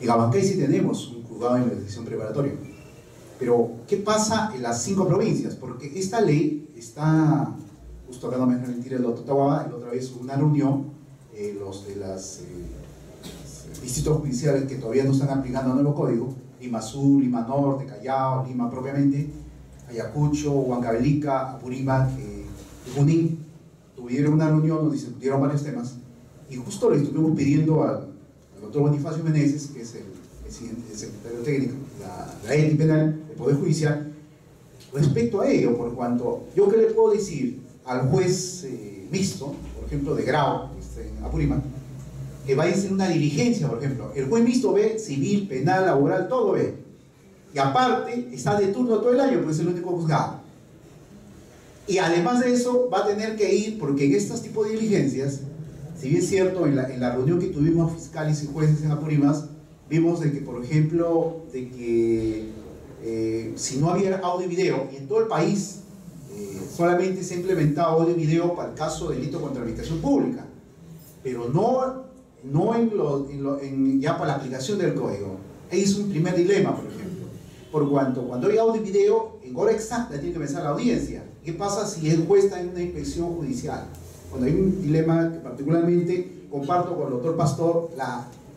En Abancay sí tenemos un juzgado de investigación preparatoria. Pero, ¿qué pasa en las 5 provincias? Porque esta ley está, justo acá no me dejan mentir el doctor Tahuada, la otra vez hubo una reunión, los de los distritos judiciales que todavía no están aplicando el nuevo código, Lima Sur, Lima Norte, Callao, Lima propiamente, Ayacucho, Huancavelica, Apurímac y Junín, tuvieron una reunión donde se discutieron varios temas, y justo le estuvimos pidiendo al doctor Bonifacio Meneses, que es el secretario técnico de la ETI penal del Poder Judicial, respecto a ello, por cuanto yo qué le puedo decir al juez mixto, por ejemplo de Grau, en Apurímac, que va a hacer una diligencia, por ejemplo, el juez mixto ve civil, penal, laboral, todo ve, y aparte está de turno todo el año porque es el único juzgado, y además de eso va a tener que ir, porque en estos tipos de diligencias, si bien es cierto, en la reunión que tuvimos fiscales y jueces en Apurímac, vimos de que, por ejemplo, de que si no había audio y video, y en todo el país solamente se ha implementado audio y video para el caso de delito contra la administración pública, pero no ya para la aplicación del código. Ahí es un primer dilema, por ejemplo, por cuanto cuando hay audio y video, en hora exacta tiene que pensar la audiencia. ¿Qué pasa si el juez está en una inspección judicial? Cuando hay un dilema que particularmente comparto con el doctor Pastor,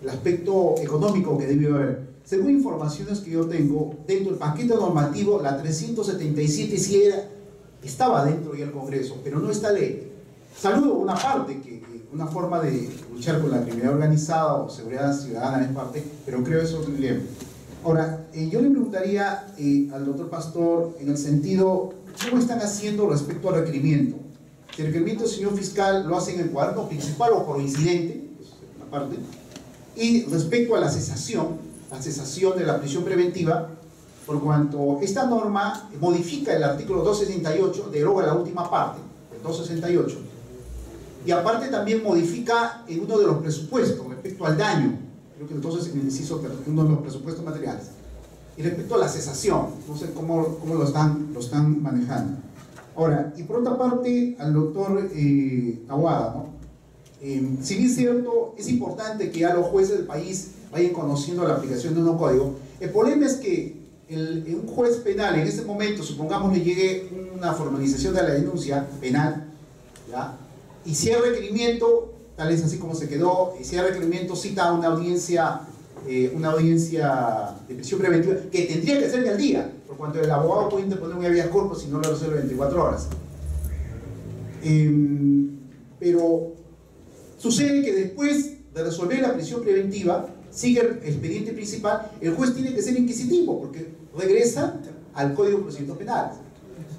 el aspecto económico que debe haber. Según informaciones que yo tengo, dentro del paquete normativo, la 377 sí estaba dentro del Congreso, pero no está ley. Saludo una parte, una forma de luchar con la criminalidad organizada o seguridad ciudadana es parte, pero creo que eso es otro dilema. Ahora, yo le preguntaría al doctor Pastor en el sentido, ¿cómo están haciendo respecto al requerimiento? Si el requerimiento del señor fiscal lo hacen en el cuaderno principal o por incidente, es una parte, y respecto a la cesación de la prisión preventiva, por cuanto esta norma modifica el artículo 268, deroga la última parte, el 268, y aparte también modifica en uno de los presupuestos respecto al daño, creo que entonces en el inciso uno de los presupuestos materiales, y respecto a la cesación, no sé cómo lo están manejando. Ahora, y por otra parte, al doctor Tahuada, ¿no? Si bien es cierto, es importante que ya los jueces del país vayan conociendo la aplicación de un nuevo código. El problema es que un juez penal en este momento, supongamos le llegue una formalización de la denuncia penal, ¿ya? Y si hay requerimiento, tal vez así como se quedó, y si hay requerimiento cita una audiencia de prisión preventiva, que tendría que ser al día, por cuanto el abogado puede interponer un habeas corpus si no lo resuelve en 24 horas. Pero sucede que después de resolver la prisión preventiva, sigue el expediente principal, el juez tiene que ser inquisitivo, porque regresa al Código de Procedimientos Penales.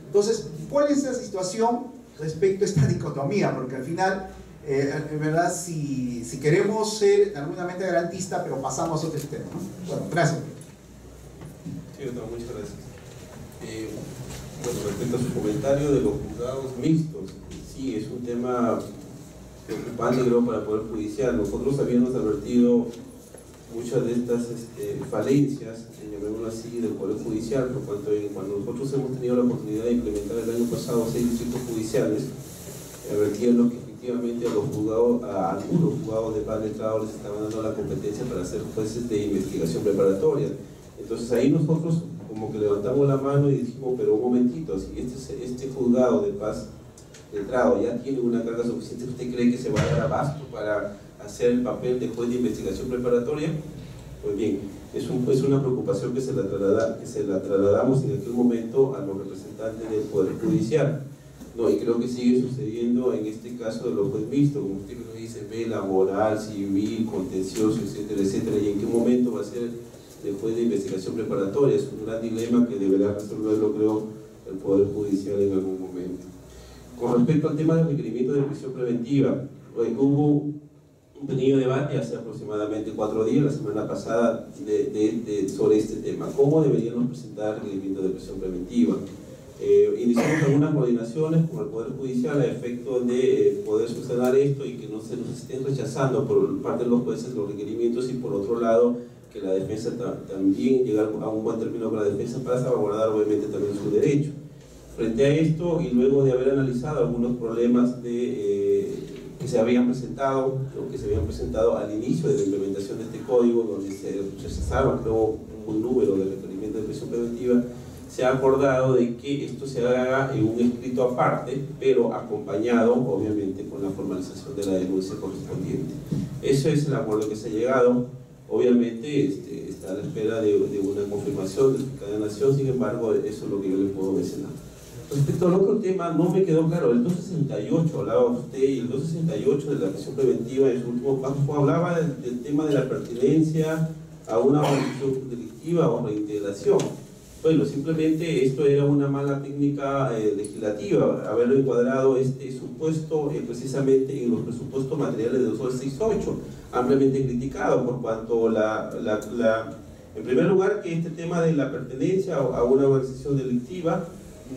Entonces, ¿cuál es la situación respecto a esta dicotomía? Porque al final, en verdad, si queremos ser de alguna manera garantista, pero pasamos a otro tema, ¿no? Bueno, gracias. Sí, doctor, muchas gracias. Bueno, respecto a su comentario de los juzgados mixtos, sí, es un tema preocupante, creo, para el Poder Judicial. Nosotros habíamos advertido muchas de estas falencias, llamémoslo así, del Poder Judicial, por cuanto cuando nosotros hemos tenido la oportunidad de implementar el año pasado 6 distritos judiciales, advertían que efectivamente a algunos juzgados de paz letrados les estaban dando la competencia para ser jueces de investigación preparatoria. Entonces ahí nosotros como que levantamos la mano y dijimos, pero un momentito, si este juzgado de paz letrado ya tiene una carga suficiente, ¿usted cree que se va a dar abasto para hacer el papel de juez de investigación preparatoria? Pues bien, es una preocupación que se la trasladamos en aquel momento a los representantes del Poder Judicial. No, y creo que sigue sucediendo en este caso de los jueces mixtos, como usted lo dice, ve laboral, civil, contencioso, etcétera, etcétera, y en qué momento va a ser el juez de investigación preparatoria. Es un gran dilema que deberá resolverlo, creo, el Poder Judicial en algún momento. Con respecto al tema del requerimiento de prisión preventiva, hubo un pequeño debate hace aproximadamente 4 días, la semana pasada, sobre este tema. ¿Cómo deberíamos presentar el requerimiento de prisión preventiva? Iniciamos algunas coordinaciones con el Poder Judicial a efecto de poder subsanar esto y que no se nos estén rechazando por parte de los jueces los requerimientos, y por otro lado que la defensa también llegar a un buen término con la defensa para salvaguardar obviamente también su derecho. Frente a esto, y luego de haber analizado algunos problemas que se habían presentado al inicio de la implementación de este código, donde se rechazaban, creo, un buen número de requerimientos procedimiento de prisión preventiva, se ha acordado de que esto se haga en un escrito aparte, pero acompañado obviamente con la formalización de la denuncia correspondiente. Eso es el acuerdo que se ha llegado. Obviamente está a la espera de una confirmación del fiscal de la Nación, sin embargo, eso es lo que yo le puedo mencionar. Respecto al otro tema, no me quedó claro. El 268, hablaba usted, y el 268 de la prisión preventiva en su último párrafo hablaba del tema de la pertinencia a una organización delictiva o reintegración. Bueno, simplemente esto era una mala técnica legislativa, haberlo encuadrado este supuesto precisamente en los presupuestos materiales de 268, ampliamente criticado por cuanto en primer lugar, que este tema de la pertenencia a una organización delictiva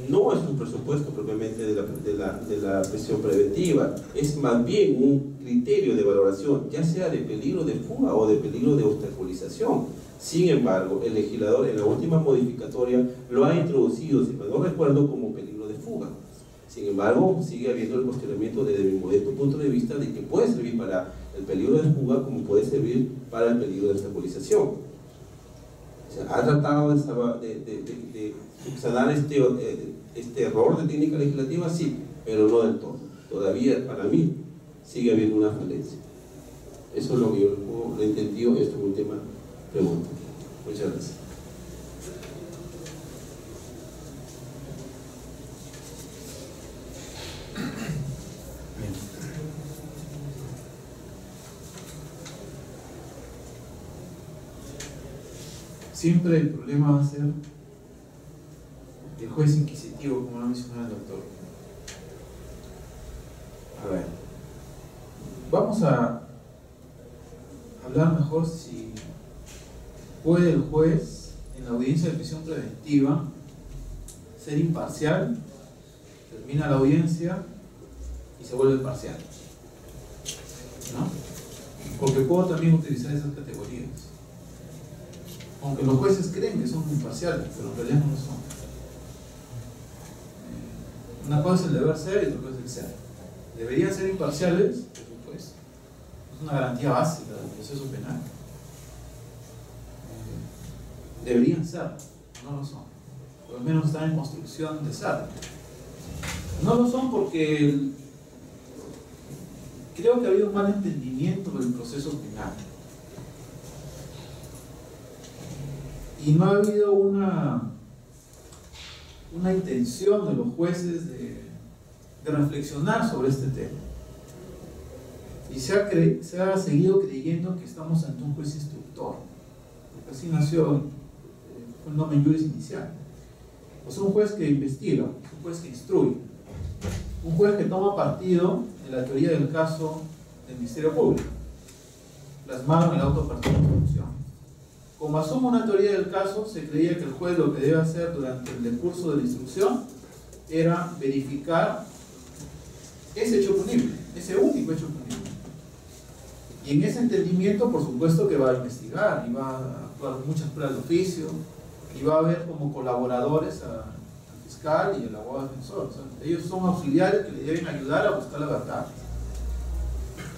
no es un presupuesto propiamente de la prisión preventiva, es más bien un criterio de valoración, ya sea de peligro de fuga o de peligro de obstaculización. Sin embargo, el legislador en la última modificatoria lo ha introducido, si mal no recuerdo, como peligro de fuga. Sin embargo, sigue habiendo el cuestionamiento desde mi modesto punto de vista de que puede servir para el peligro de fuga como puede servir para el peligro de obstaculización. O sea, ha tratado de subsanar este error de técnica legislativa, sí, pero no del todo. Todavía, para mí, sigue habiendo una falencia. Eso es lo que yo lo he entendido. Esto es un tema pregunta. Muchas gracias. Siempre el problema va a ser el juez inquisitivo, como lo ha mencionado el doctor. A ver, vamos a hablar mejor si puede el juez en la audiencia de prisión preventiva ser imparcial, termina la audiencia y se vuelve parcial, ¿no? Porque puedo también utilizar esas categorías, aunque los jueces creen que son imparciales, pero en realidad no lo son. Una cosa es el deber ser y otra cosa es el ser. Deberían ser imparciales, por supuesto, es una garantía básica del proceso penal. Deberían ser, no lo son, por lo menos están en construcción de ser. No lo son porque creo que ha habido un mal entendimiento del proceso penal y no ha habido una intención de los jueces de reflexionar sobre este tema, y se ha seguido creyendo que estamos ante un juez instructor, porque así nació el nomen juris inicial. O sea, un juez que investiga, un juez que instruye, un juez que toma partido en la teoría del caso del Ministerio Público, plasmado en el auto de apertura de instrucción. Como asume una teoría del caso, se creía que el juez lo que debe hacer durante el decurso de la instrucción era verificar ese hecho punible, ese único hecho punible. Y en ese entendimiento, por supuesto que va a investigar y va a actuar muchas pruebas de oficio y va a ver como colaboradores al fiscal y al abogado defensor. O sea, ellos son auxiliares que le deben ayudar a buscar la verdad.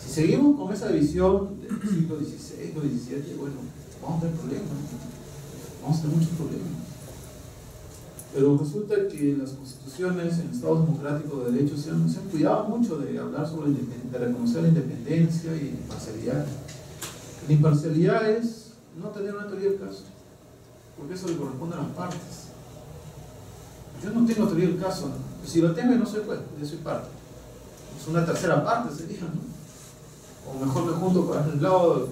Si seguimos con esa visión del siglo XVI o XVII, bueno, vamos a tener problemas, vamos a tener muchos problemas. Pero resulta que las constituciones en estados democráticos de derecho se han cuidado mucho de hablar sobre de reconocer la independencia y la imparcialidad. La imparcialidad es no tener una teoría del caso, porque eso le corresponde a las partes. Yo no tengo teoría del caso, si lo tengo no soy juez, yo soy parte. Es una tercera parte sería, ¿no? O mejor me junto para el lado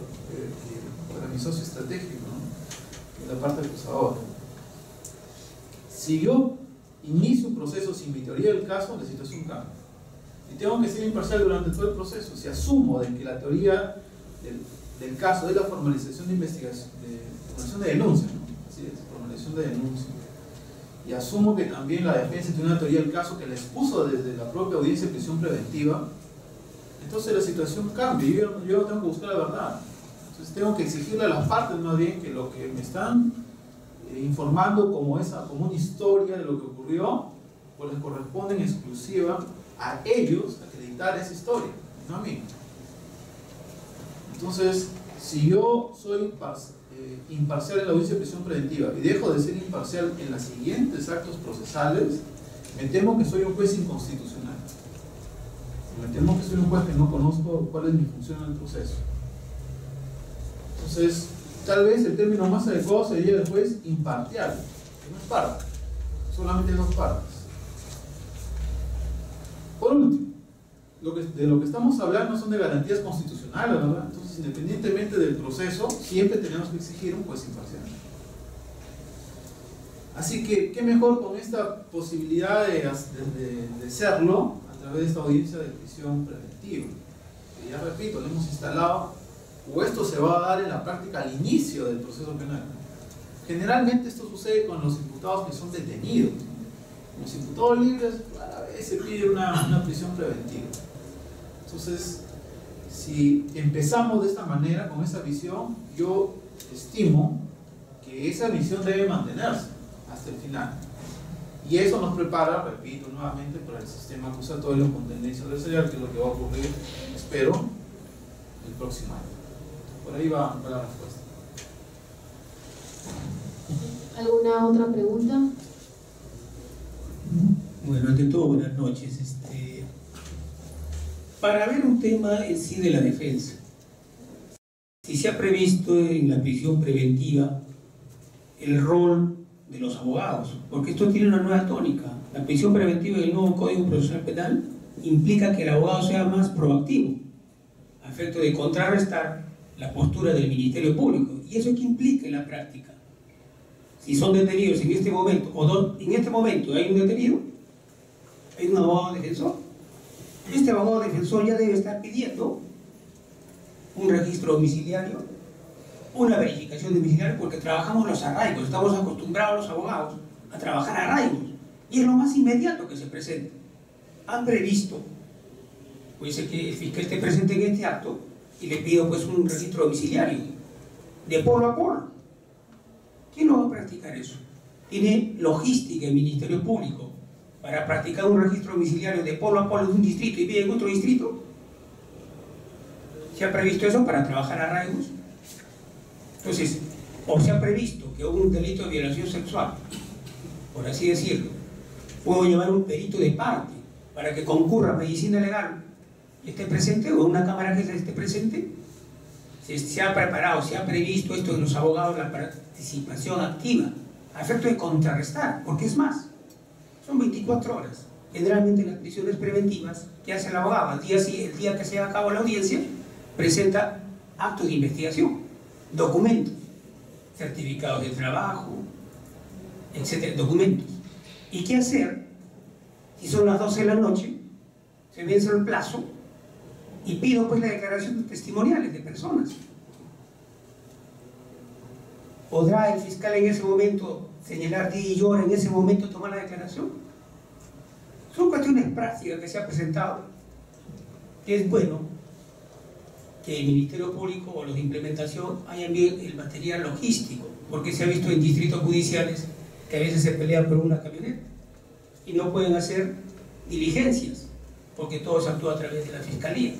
para mi socio estratégico, ¿no? Que es la parte acusadora. Si yo inicio un proceso sin mi teoría del caso, la situación cambia. Y tengo que ser imparcial durante todo el proceso. Si asumo de que la teoría del caso es la formalización de investigación, formalización de denuncia, ¿no? Así es, formalización de denuncia. Y asumo que también la defensa tiene una teoría del caso que la expuso desde la propia audiencia de prisión preventiva, entonces la situación cambia. Yo no tengo que buscar la verdad. Entonces tengo que exigirle a las partes más bien que lo que me están informando como una historia de lo que ocurrió, pues les corresponde en exclusiva a ellos acreditar esa historia, no a mí. Entonces, si yo soy imparcial en la audiencia de prisión preventiva y dejo de ser imparcial en los siguientes actos procesales, me temo que soy un juez inconstitucional. Me temo que soy un juez que no conozco cuál es mi función en el proceso. Entonces, tal vez el término más adecuado sería el juez imparcial, que no es parte, solamente dos partes. Por último, de lo que estamos hablando son de garantías constitucionales, ¿verdad? Entonces, independientemente del proceso, siempre tenemos que exigir un juez imparcial. Así que, ¿qué mejor con esta posibilidad de serlo a través de esta audiencia de prisión preventiva? Que ya repito, lo hemos instalado, o esto se va a dar en la práctica al inicio del proceso penal. Generalmente esto sucede con los imputados que son detenidos. Los imputados libres, a la vez se pide una prisión preventiva. Entonces, si empezamos de esta manera, con esa visión, yo estimo que esa visión debe mantenerse hasta el final. Y eso nos prepara, repito nuevamente, para el sistema acusatorio con tendencia adversarial, que es lo que va a ocurrir, espero, el próximo año. Por ahí va la respuesta. ¿Alguna otra pregunta? Bueno, ante todo, buenas noches. Para ver un tema en sí de la defensa, si se ha previsto en la prisión preventiva el rol de los abogados, porque esto tiene una nueva tónica. La prisión preventiva del nuevo Código Procesal Penal implica que el abogado sea más proactivo, a efecto de contrarrestar la postura del Ministerio Público. ¿Y eso qué implica en la práctica? Si son detenidos en este momento, en este momento hay un detenido, hay un abogado defensor, este abogado defensor ya debe estar pidiendo un registro domiciliario, una verificación domiciliaria, porque trabajamos los arraigos, estamos acostumbrados los abogados a trabajar arraigos, y es lo más inmediato que se presenta. Han previsto, pues que el fiscal esté presente en este acto y le pido pues un registro domiciliario, de polo a polo. ¿Quién no va a practicar eso? ¿Tiene logística el Ministerio Público para practicar un registro domiciliario de polo a polo de un distrito y vive en otro distrito? ¿Se ha previsto eso para trabajar arraigos? Entonces, o se ha previsto que hubo un delito de violación sexual, por así decirlo, puedo llevar un perito de parte para que concurra medicina legal y esté presente, o una cámara que esté presente. Se ha preparado, se ha previsto esto de los abogados, la participación activa, a efecto de contrarrestar, porque es más, son 24 horas. Generalmente en las prisiones preventivas, ¿qué hace el abogado? El día que se lleva a cabo la audiencia, presenta actos de investigación, documentos, certificados de trabajo, etcétera, documentos. ¿Y qué hacer si son las 12 de la noche, se vence el plazo y pido pues la declaración de testimoniales de personas? ¿Podrá el fiscal en ese momento señalar día y hora, en ese momento tomar la declaración? Son cuestiones prácticas que se han presentado, que es bueno que el Ministerio Público o los de implementación hayan visto el material logístico, porque se ha visto en distritos judiciales que a veces se pelean por una camioneta y no pueden hacer diligencias, porque todo se actúa a través de la Fiscalía.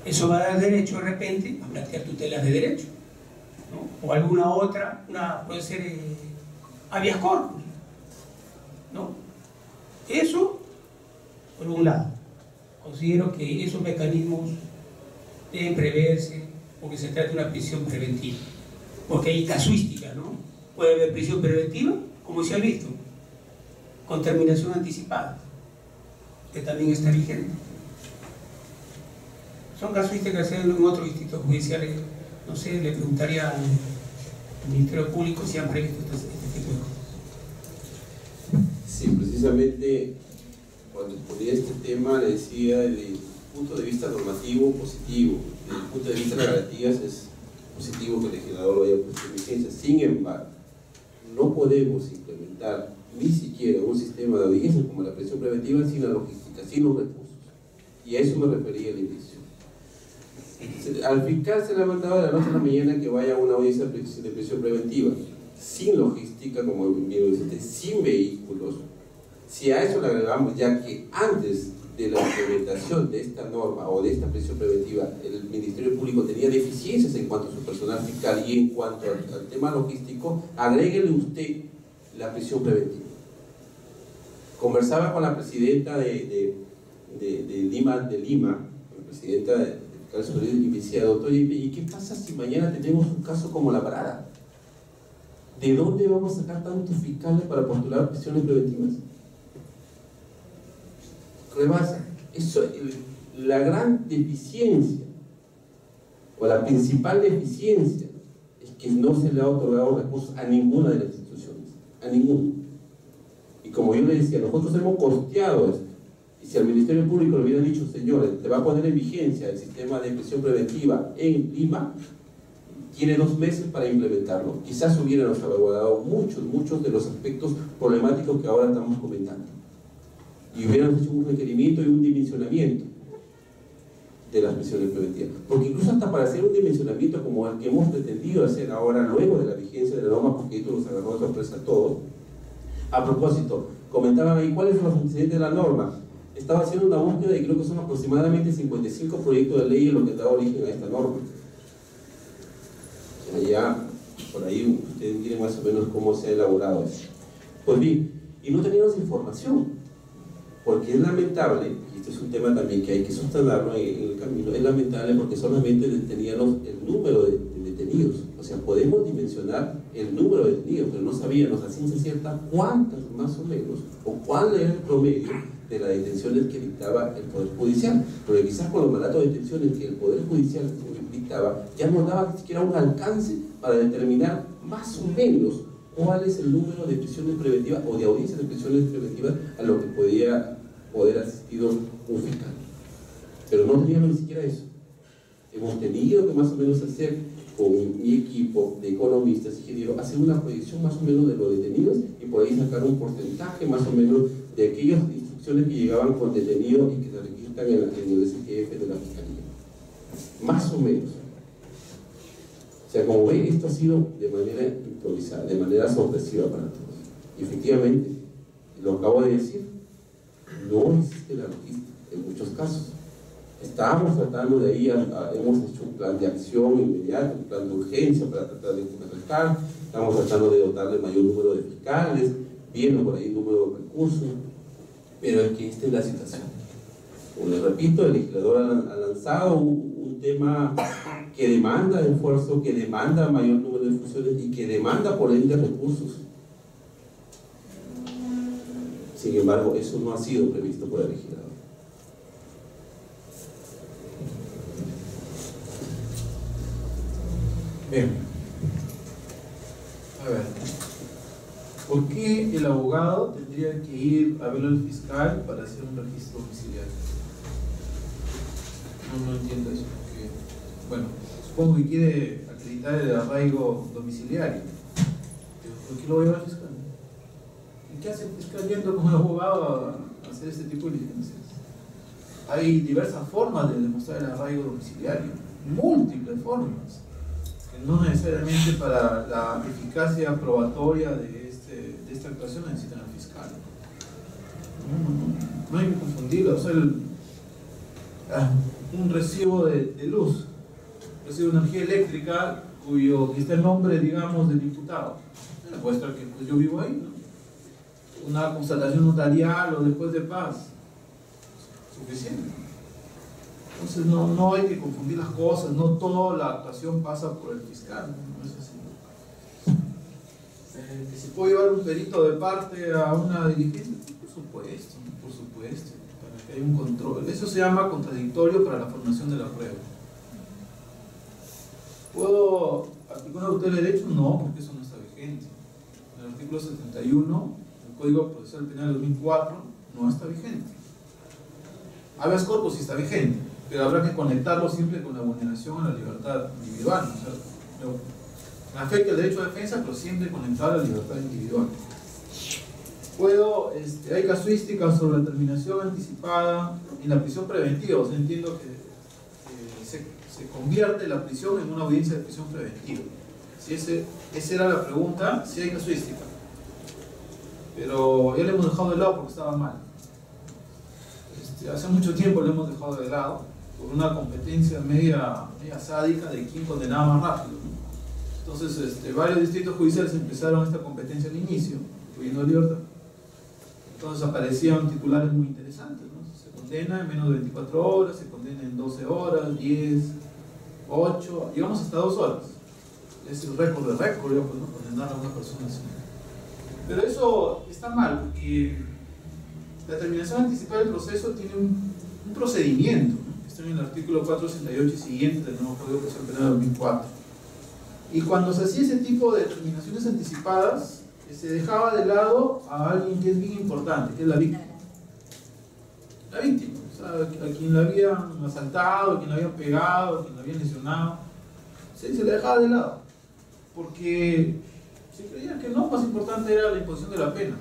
Eso va a dar derecho de repente a plantear tutelas de derecho, ¿no? O alguna otra, puede ser habeas corpus, ¿no? Eso, por un lado, considero que esos mecanismos deben preverse porque se trata de una prisión preventiva, porque hay casuística, ¿no? Puede haber prisión preventiva, como se ha visto, con terminación anticipada, que también está vigente. Son casuísticas que se en otros distritos judiciales. No sé, le preguntaría al Ministerio Público si han previsto este tipo de cosas. Sí, precisamente cuando ponía este tema le decía desde el punto de vista normativo positivo, desde el punto de vista de las garantías es positivo que el legislador lo haya puesto en vigencia. Sin embargo, no podemos implementar ni siquiera un sistema de audiencia como la prisión preventiva sin la logística, sin los recursos, y a eso me refería al inicio. Al fiscal se le ha mandado de la noche a la mañana que vaya a una audiencia de prisión preventiva sin logística, como bien lo dice, sin vehículos. Si a eso le agregamos ya que antes de la implementación de esta norma o de esta prisión preventiva, el Ministerio Público tenía deficiencias en cuanto a su personal fiscal y en cuanto al tema logístico, agréguele usted la prisión preventiva. Conversaba con la presidenta de Lima, la presidenta del Fiscal Superior, y me decía, doctor, ¿y qué pasa si mañana tenemos un caso como La Parada? ¿De dónde vamos a sacar tantos fiscales para postular prisiones preventivas? Rebasa. Eso, la gran deficiencia, o la principal deficiencia, es que no se le ha otorgado recursos a ninguna de las instituciones, a ninguna. Y como yo le decía, nosotros hemos costeado esto. Y si al Ministerio Público le hubieran dicho, señores, te va a poner en vigencia el sistema de prisión preventiva en Lima, tiene 2 meses para implementarlo. Quizás hubieran salvaguardado muchos de los aspectos problemáticos que ahora estamos comentando. Y hubieran hecho un requerimiento y un dimensionamiento de las prisiones preventivas. Porque incluso hasta para hacer un dimensionamiento como el que hemos pretendido hacer ahora, luego de la vigencia de la norma, porque esto nos agarró de sorpresa a todos. A propósito, comentaban ahí cuáles son los antecedentes de la norma. Estaba haciendo una búsqueda y creo que son aproximadamente 55 proyectos de ley en lo que da origen a esta norma. Ya por ahí ustedes entienden más o menos cómo se ha elaborado eso. Pues bien, y no teníamos información, porque es lamentable, y este es un tema también que hay que sostenerlo en el camino, es lamentable porque solamente teníamos el número de detenidos. O sea, podemos dimensionar el número de detenidos, pero no sabíamos a ciencia cierta cuántas más o menos, o cuál era el promedio de las detenciones que dictaba el Poder Judicial. Porque quizás con los mandatos de detenciones que el Poder Judicial dictaba, ya nos daba ni siquiera un alcance para determinar más o menos cuál es el número de prisiones preventivas o de audiencias de prisiones preventivas a lo que podía poder asistido un fiscal. Pero no teníamos ni siquiera eso. Hemos tenido que más o menos hacer con mi equipo de economistas y ingenieros, hacer una proyección más o menos de los detenidos y por ahí sacar un porcentaje más o menos de aquellas instrucciones que llegaban con detenidos y que se registran en el SGF de la Fiscalía. Más o menos. O sea, como ven, esto ha sido de manera improvisada, de manera sorpresiva para todos. Y efectivamente, lo acabo de decir, no existe la logística en muchos casos. Estábamos tratando de ahí, hemos hecho un plan de acción inmediato, un plan de urgencia para tratar de contrarrestar, estamos tratando de dotarle mayor número de fiscales, viendo por ahí el número de recursos, pero es que esta es la situación. Como les repito, el legislador ha lanzado un tema que demanda esfuerzo, que demanda mayor número de funciones y que demanda por ende recursos. Sin embargo, eso no ha sido previsto por el legislador. Bien. A ver. ¿Por qué el abogado tendría que ir a ver al fiscal para hacer un registro domiciliario? No entiendo eso. Porque, bueno, supongo que quiere acreditar el arraigo domiciliario. ¿Por qué lo voy a llevar al fiscal? ¿Y qué hace el fiscal yendo con el abogado a hacer este tipo de diligencias? Hay diversas formas de demostrar el arraigo domiciliario, múltiples formas, que no necesariamente para la eficacia probatoria de esta actuación necesitan al fiscal. No hay que confundirlo. O sea, un recibo de luz, un recibo de energía eléctrica que está el nombre, digamos, del imputado. Le puede estar que pues, yo vivo ahí, ¿no? Una constatación notarial o después de paz, suficiente. Entonces no hay que confundir las cosas, no toda la actuación pasa por el fiscal, no es así. Que se puede llevar un perito de parte a una diligencia, por supuesto, para que haya un control. Eso se llama contradictorio para la formación de la prueba. ¿Puedo articular usted el derecho? No, porque eso no está vigente. En el artículo 71 del Código Procesal Penal 2004 no está vigente. Habeas corpus sí está vigente, pero habrá que conectarlo siempre con la vulneración a la libertad individual. O sea, afecta el derecho a defensa, pero siempre conectar a la libertad individual. Hay casuísticas sobre la terminación anticipada en la prisión preventiva. O sea, entiendo que se convierte la prisión en una audiencia de prisión preventiva. Si esa era la pregunta, si hay casuística. Pero ya le hemos dejado de lado porque estaba mal. hace mucho tiempo lo hemos dejado de lado por una competencia media sádica de quién condenaba más rápido, ¿no? Entonces, varios distritos judiciales empezaron esta competencia al inicio, incluyendo Libertad. Entonces aparecían titulares muy interesantes, ¿no? Se condena en menos de 24 horas, se condena en 12 horas, 10, 8, llegamos hasta 2 horas. Es el récord de récord, pues, ¿no? Condenar a una persona así. Pero eso está mal, porque la terminación anticipada del proceso tiene un procedimiento, ¿no? Está en el artículo 468 y siguiente del nuevo Código Procesal Penal de 2004. Y cuando se hacía ese tipo de determinaciones anticipadas, se dejaba de lado a alguien que es bien importante, que es la víctima. La víctima, o sea, a quien la habían asaltado, a quien la habían pegado, a quien la habían lesionado, se le dejaba de lado, porque se creía que no, más importante era la imposición de la pena.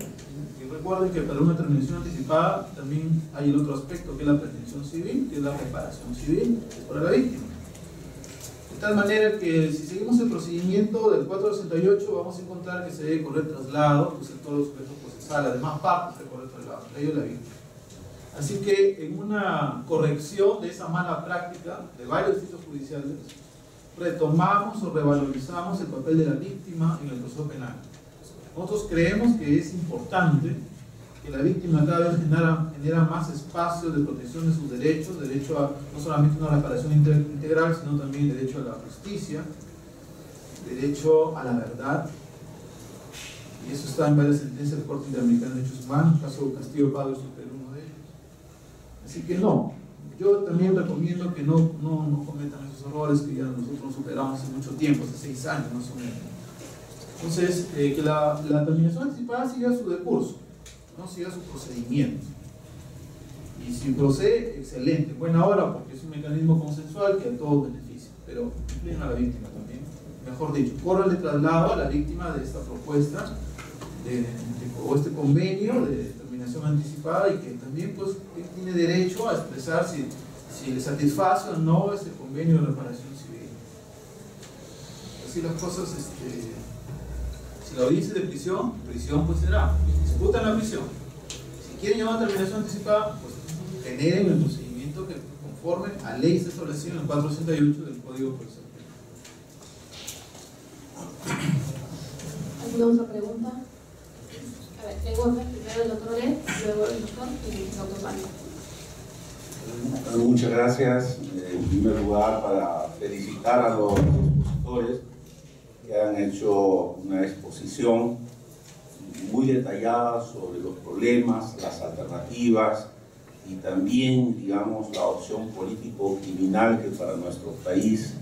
Y recuerden que para una terminación anticipada también hay el otro aspecto, que es la pretensión civil, que es la reparación civil para la víctima. De tal manera que si seguimos el procedimiento del 468 vamos a encontrar que se debe correr traslado, pues en todos los sujetos procesales, además partes se corre traslado, entre ellos la víctima. Así que en una corrección de esa mala práctica de varios distritos judiciales, retomamos o revalorizamos el papel de la víctima en el proceso penal. Nosotros creemos que es importante que la víctima cada vez genera más espacios de protección de sus derechos, derecho a no solamente una reparación integral, sino también derecho a la justicia, derecho a la verdad, y eso está en varias sentencias de Corte Interamericana de Derechos Humanos, caso Castillo Padre Super, uno de ellos. Así que no, yo también recomiendo que no cometan esos errores que ya nosotros superamos hace mucho tiempo, hace 6 años más o menos. Entonces, que la terminación anticipada siga su decurso, no siga su procedimiento. Y si procede, excelente, buena hora, porque es un mecanismo consensual que a todos beneficia, pero incluyen a la víctima también. Mejor dicho, córrale traslado a la víctima de esta propuesta o este convenio de terminación anticipada, y que también pues tiene derecho a expresar si le satisface o no ese convenio de reparación civil. Así las cosas, si la audiencia de prisión pues será, disputan la prisión. Si quieren llamar a terminación anticipada, pues generen el procedimiento que conforme a ley se establecido en el 468 del Código Procesal. ¿Alguna otra pregunta? A ver, tengo primero el doctor Oret, luego el doctor y el doctor Mario. Muchas gracias. En primer lugar, para felicitar a los expositores que han hecho una exposición muy detallada sobre los problemas, las alternativas y también, digamos, la opción político-criminal que para nuestro país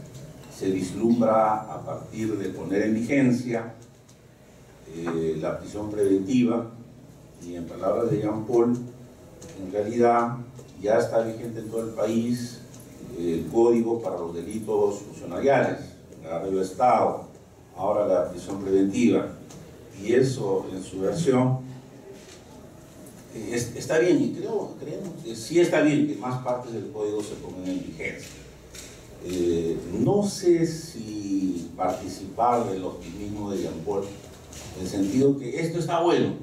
se vislumbra a partir de poner en vigencia la prisión preventiva, y en palabras de Jean Paul, en realidad ya está vigente en todo el país el código para los delitos funcionariales, el agravio de Estado, ahora la prisión preventiva, y eso en su versión está bien, y creemos que sí está bien que más partes del código se pongan en vigencia. No sé si participar del optimismo de Jean Paul, en el sentido que esto está bueno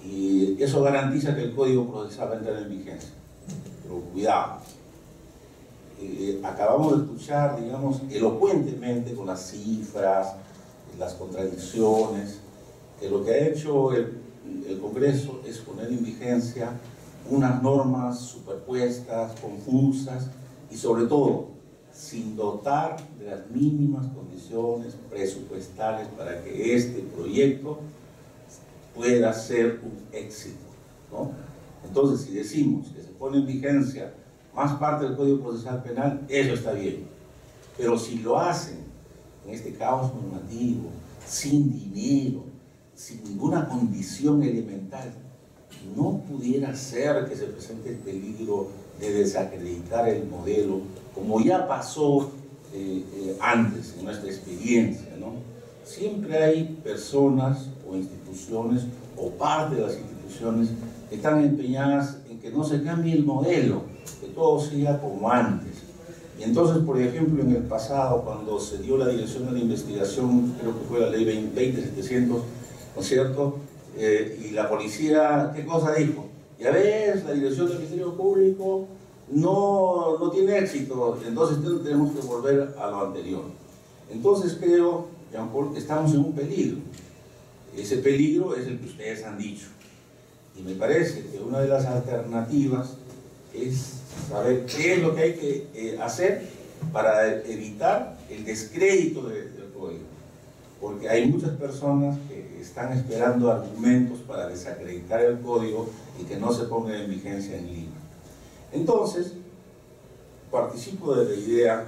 y eso garantiza que el Código Procesal va a entrar en vigencia, pero cuidado. Acabamos de escuchar, digamos, elocuentemente con las cifras, las contradicciones, que lo que ha hecho el Congreso es poner en vigencia unas normas superpuestas, confusas y sobre todo sin dotar de las mínimas condiciones presupuestales para que este proyecto pueda ser un éxito, ¿no? Entonces, si decimos que se pone en vigencia más parte del Código Procesal Penal, eso está bien. Pero si lo hacen en este caos normativo, sin dinero, sin ninguna condición elemental, no pudiera ser que se presente el peligro de desacreditar el modelo, como ya pasó antes en nuestra experiencia, ¿no? Siempre hay personas o instituciones o parte de las instituciones que están empeñadas en que no se cambie el modelo, que todo siga como antes. Y entonces, por ejemplo, en el pasado, cuando se dio la dirección de la investigación, creo que fue la ley 20.700, ¿no es cierto? Y la policía, ¿qué cosa dijo? ya ves, la dirección del Ministerio Público no tiene éxito, entonces tenemos que volver a lo anterior. Entonces creo, Jean-Paul, que estamos en un peligro. Ese peligro es el que ustedes han dicho. Y me parece que una de las alternativas es saber qué es lo que hay que hacer para evitar el descrédito del código. Porque hay muchas personas que están esperando argumentos para desacreditar el código y que no se ponga en vigencia en Lima. Entonces, participo de la idea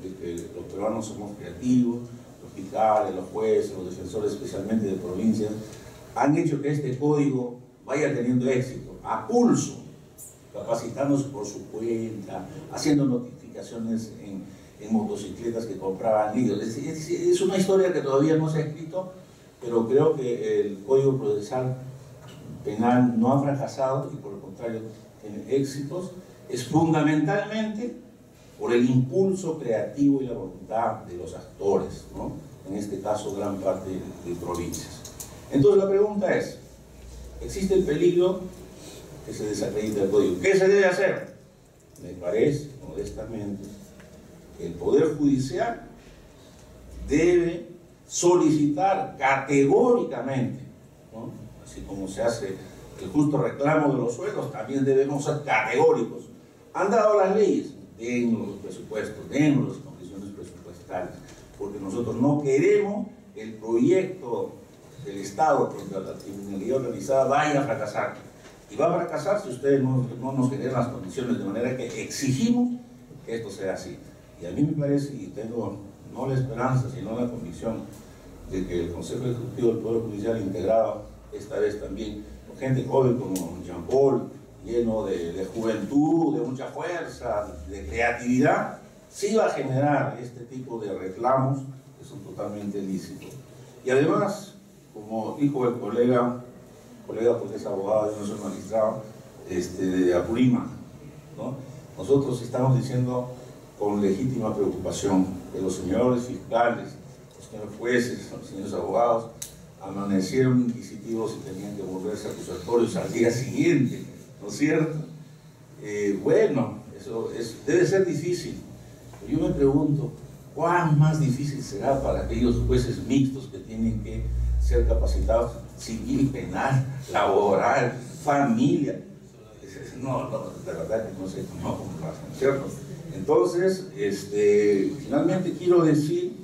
de que los peruanos somos creativos, los fiscales, los jueces, los defensores, especialmente de provincias, han hecho que este código vaya teniendo éxito, a pulso, capacitándose por su cuenta, haciendo notificaciones en motocicletas que compraban ellos. Es una historia que todavía no se ha escrito, pero creo que el Código Procesal Penal no ha fracasado y por el contrario tiene éxitos. Es fundamentalmente por el impulso creativo y la voluntad de los actores, ¿no? En este caso gran parte de provincias. Entonces la pregunta es, ¿existe el peligro que se desacredite el código? ¿Qué se debe hacer? Me parece, modestamente, que el Poder Judicial debe solicitar categóricamente, ¿no? Así como se hace el justo reclamo de los sueldos, también debemos ser categóricos. Han dado las leyes, dennos los presupuestos, dennos las condiciones presupuestarias, porque nosotros no queremos que el proyecto del Estado contra la criminalidad organizada vaya a fracasar. Y va a fracasar si ustedes no nos generan las condiciones, de manera que exigimos que esto sea así. Y a mí me parece, y tengo no la esperanza, sino la convicción de que el Consejo Ejecutivo del Poder Judicial, integrado esta vez también con gente joven como Jean-Paul, lleno de juventud, de mucha fuerza, de creatividad, sí va a generar este tipo de reclamos que son totalmente lícitos. Y además, como dijo el colega porque es abogado, yo no soy magistrado, de Apurímac, ¿no? Nosotros estamos diciendo con legítima preocupación que los señores fiscales, los señores jueces, los señores abogados amanecieron inquisitivos y tenían que volverse acusatorios al día siguiente, ¿no es cierto? Bueno, eso debe ser difícil. Pero yo me pregunto, ¿cuán más difícil será para aquellos jueces mixtos que tienen que ser capacitados civil, penal, laboral, familia? No, de verdad que no sé cómo pasa, ¿cierto? Entonces, finalmente quiero decir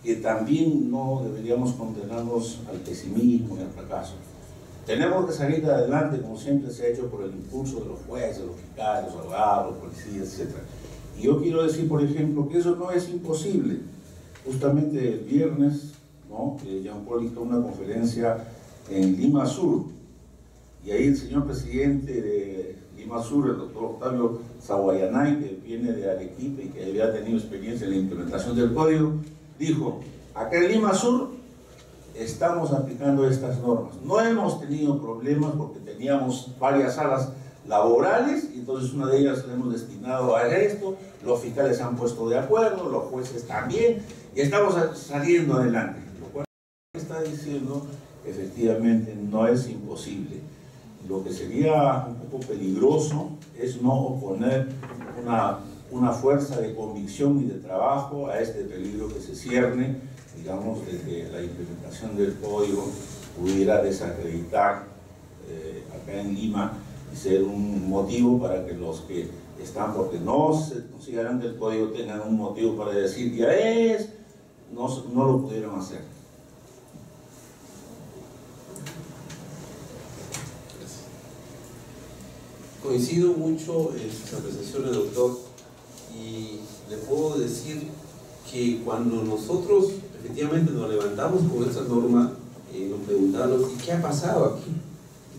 que también no deberíamos condenarnos al pesimismo y al fracaso. Tenemos que salir adelante, como siempre se ha hecho, por el impulso de los jueces, los fiscales, los abogados, los policías, etc. Y yo quiero decir, por ejemplo, que eso no es imposible. Justamente el viernes, ¿no? Jean-Paul hizo una conferencia en Lima Sur, y ahí el señor presidente de Lima Sur, el doctor Octavio Zaguayanay, que viene de Arequipa y que había tenido experiencia en la implementación del código, dijo: acá en Lima Sur estamos aplicando estas normas. No hemos tenido problemas porque teníamos varias salas laborales, y entonces una de ellas la hemos destinado a esto, los fiscales se han puesto de acuerdo, los jueces también, y estamos saliendo adelante. Lo cual está diciendo, efectivamente, no es imposible. Lo que sería un poco peligroso es no oponer una fuerza de convicción y de trabajo a este peligro que se cierne, digamos, de que la implementación del código pudiera desacreditar acá en Lima y ser un motivo para que los que están porque no se consideran del código tengan un motivo para decir, ya es, no lo pudieron hacer. Coincido mucho en sus apreciaciones, doctor, y le puedo decir que cuando nosotros efectivamente nos levantamos con esa norma, nos preguntamos, ¿y qué ha pasado aquí?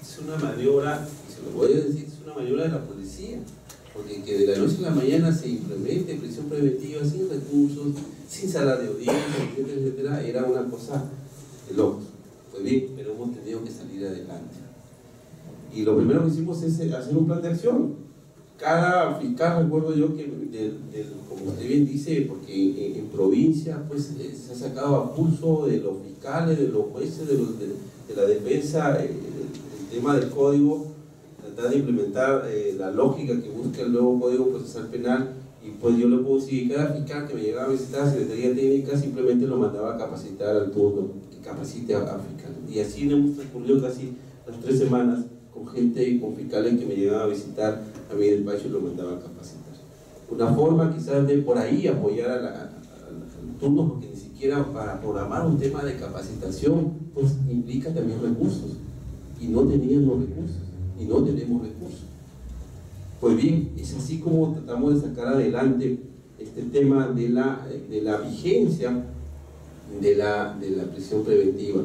Es una maniobra, y se lo voy a decir, es una maniobra de la policía, porque que de la noche a la mañana se implemente prisión preventiva sin recursos, sin sala de audiencia, etcétera, etcétera, era una cosa de locos. Pues bien, pero hemos tenido que salir adelante. Y lo primero que hicimos es hacer un plan de acción. Cada fiscal, recuerdo yo que, como usted bien dice, porque en provincia pues se ha sacado a pulso de los fiscales, de los jueces, de la defensa, el tema del código, tratar de implementar la lógica que busca el nuevo Código Procesal Penal, y pues yo le puedo decir, cada fiscal que me llegaba a visitar la Secretaría Técnica simplemente lo mandaba a capacitar al turno, que capacite a fiscal. Y así hemos transcurrido casi las 3 semanas con gente y con fiscales que me llegaban a visitar a mí en el despacho y lo mandaban a capacitar. Una forma quizás de por ahí apoyar al turno, porque ni siquiera para programar un tema de capacitación pues implica también recursos, y no teníamos recursos, y no tenemos recursos. Pues bien, es así como tratamos de sacar adelante este tema de la vigencia de la prisión preventiva.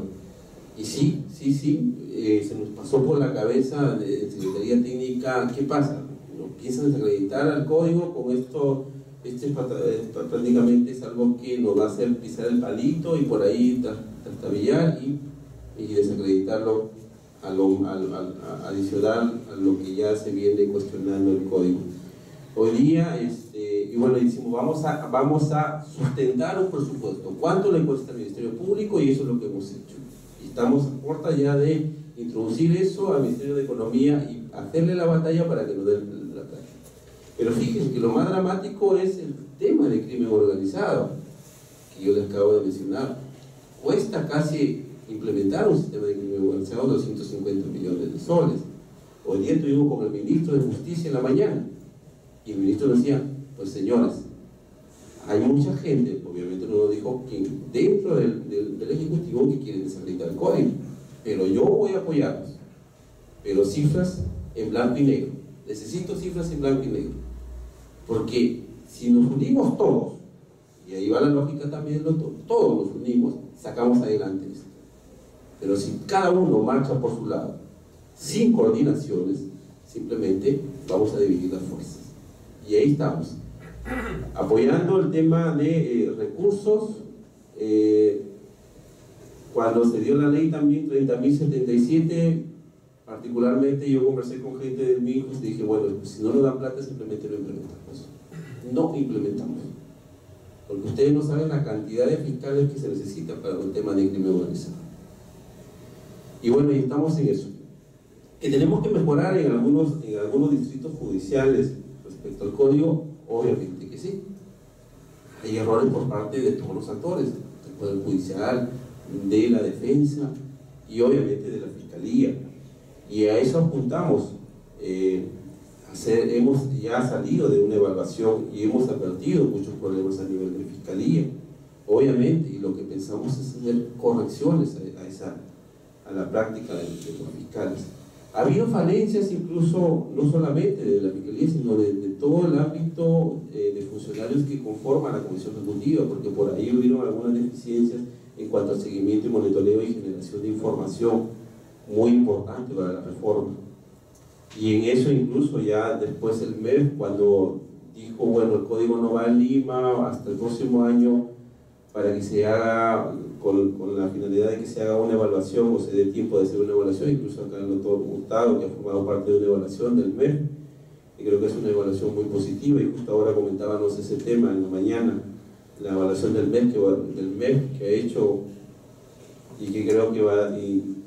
Y sí, se nos pasó por la cabeza de Secretaría Técnica, ¿qué pasa? ¿No piensan desacreditar al código con esto? Prácticamente es algo que nos va a hacer pisar el palito y por ahí trastabillar y desacreditarlo adicional a lo que ya se viene cuestionando el código. Hoy día, y bueno, decimos, vamos a sustentar un presupuesto. ¿Cuánto le cuesta al Ministerio Público? Y eso es lo que hemos hecho. Y estamos a puerta ya de introducir eso al Ministerio de Economía y hacerle la batalla para que nos dé la plata. Pero fíjense que lo más dramático es el tema del crimen organizado, que yo les acabo de mencionar. Cuesta casi implementar un sistema de crimen organizado 250 millones de soles. Hoy día estuvimos con el ministro de Justicia en la mañana y el ministro decía, pues señoras, hay mucha gente, obviamente no lo dijo, que dentro del Ejecutivo que quieren desacreditar el código, pero yo voy a apoyarlos, pero cifras en blanco y negro. Necesito cifras en blanco y negro, porque si nos unimos todos, y ahí va la lógica también, todos nos unimos, sacamos adelante esto. Pero si cada uno marcha por su lado, sin coordinaciones, simplemente vamos a dividir las fuerzas. Y ahí estamos, apoyando el tema de recursos. Cuando se dio la ley también 30.077, particularmente yo conversé con gente del MINJUS y dije, bueno, si no nos dan plata simplemente lo implementamos. No implementamos, porque ustedes no saben la cantidad de fiscales que se necesita para un tema de crimen organizado. Y bueno, y estamos en eso. Que tenemos que mejorar en algunos distritos judiciales respecto al código, obviamente que sí. Hay errores por parte de todos los actores, del Poder Judicial, de la defensa y obviamente de la Fiscalía. Y a eso apuntamos. Hemos ya salido de una evaluación y hemos advertido muchos problemas a nivel de Fiscalía, obviamente, y lo que pensamos es hacer correcciones a la práctica de los fiscales. Ha habido falencias incluso, no solamente de la Fiscalía, sino de todo el ámbito de funcionarios que conforman la Comisión Ejecutiva, porque por ahí hubieron algunas deficiencias en cuanto al seguimiento y monitoreo y generación de información, muy importante para la reforma. Y en eso incluso ya después el MEF, cuando dijo, bueno, el código no va a Lima hasta el próximo año para que se haga, con la finalidad de que se haga una evaluación o se dé tiempo de hacer una evaluación, incluso acá el doctor Hurtado, que ha formado parte de una evaluación del MEF, y creo que es una evaluación muy positiva, y justo ahora comentábamos ese tema en la mañana, la evaluación del MEF que ha hecho, y que creo que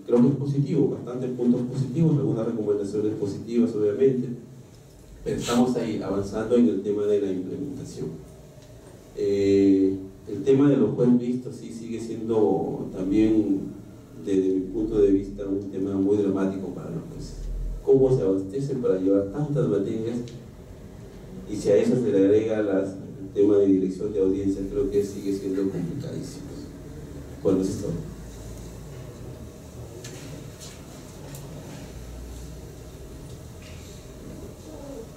creo que es positivo, bastantes puntos positivos, algunas recomendaciones positivas obviamente, pero estamos ahí avanzando en el tema de la implementación. El tema de los jueces mixtos sí sigue siendo también, desde mi punto de vista, un tema muy dramático para los jueces. ¿Cómo se abastecen para llevar tantas materias? Y si a eso se le agrega el tema de dirección de audiencia, creo que sigue siendo complicadísimo. Bueno, eso es todo.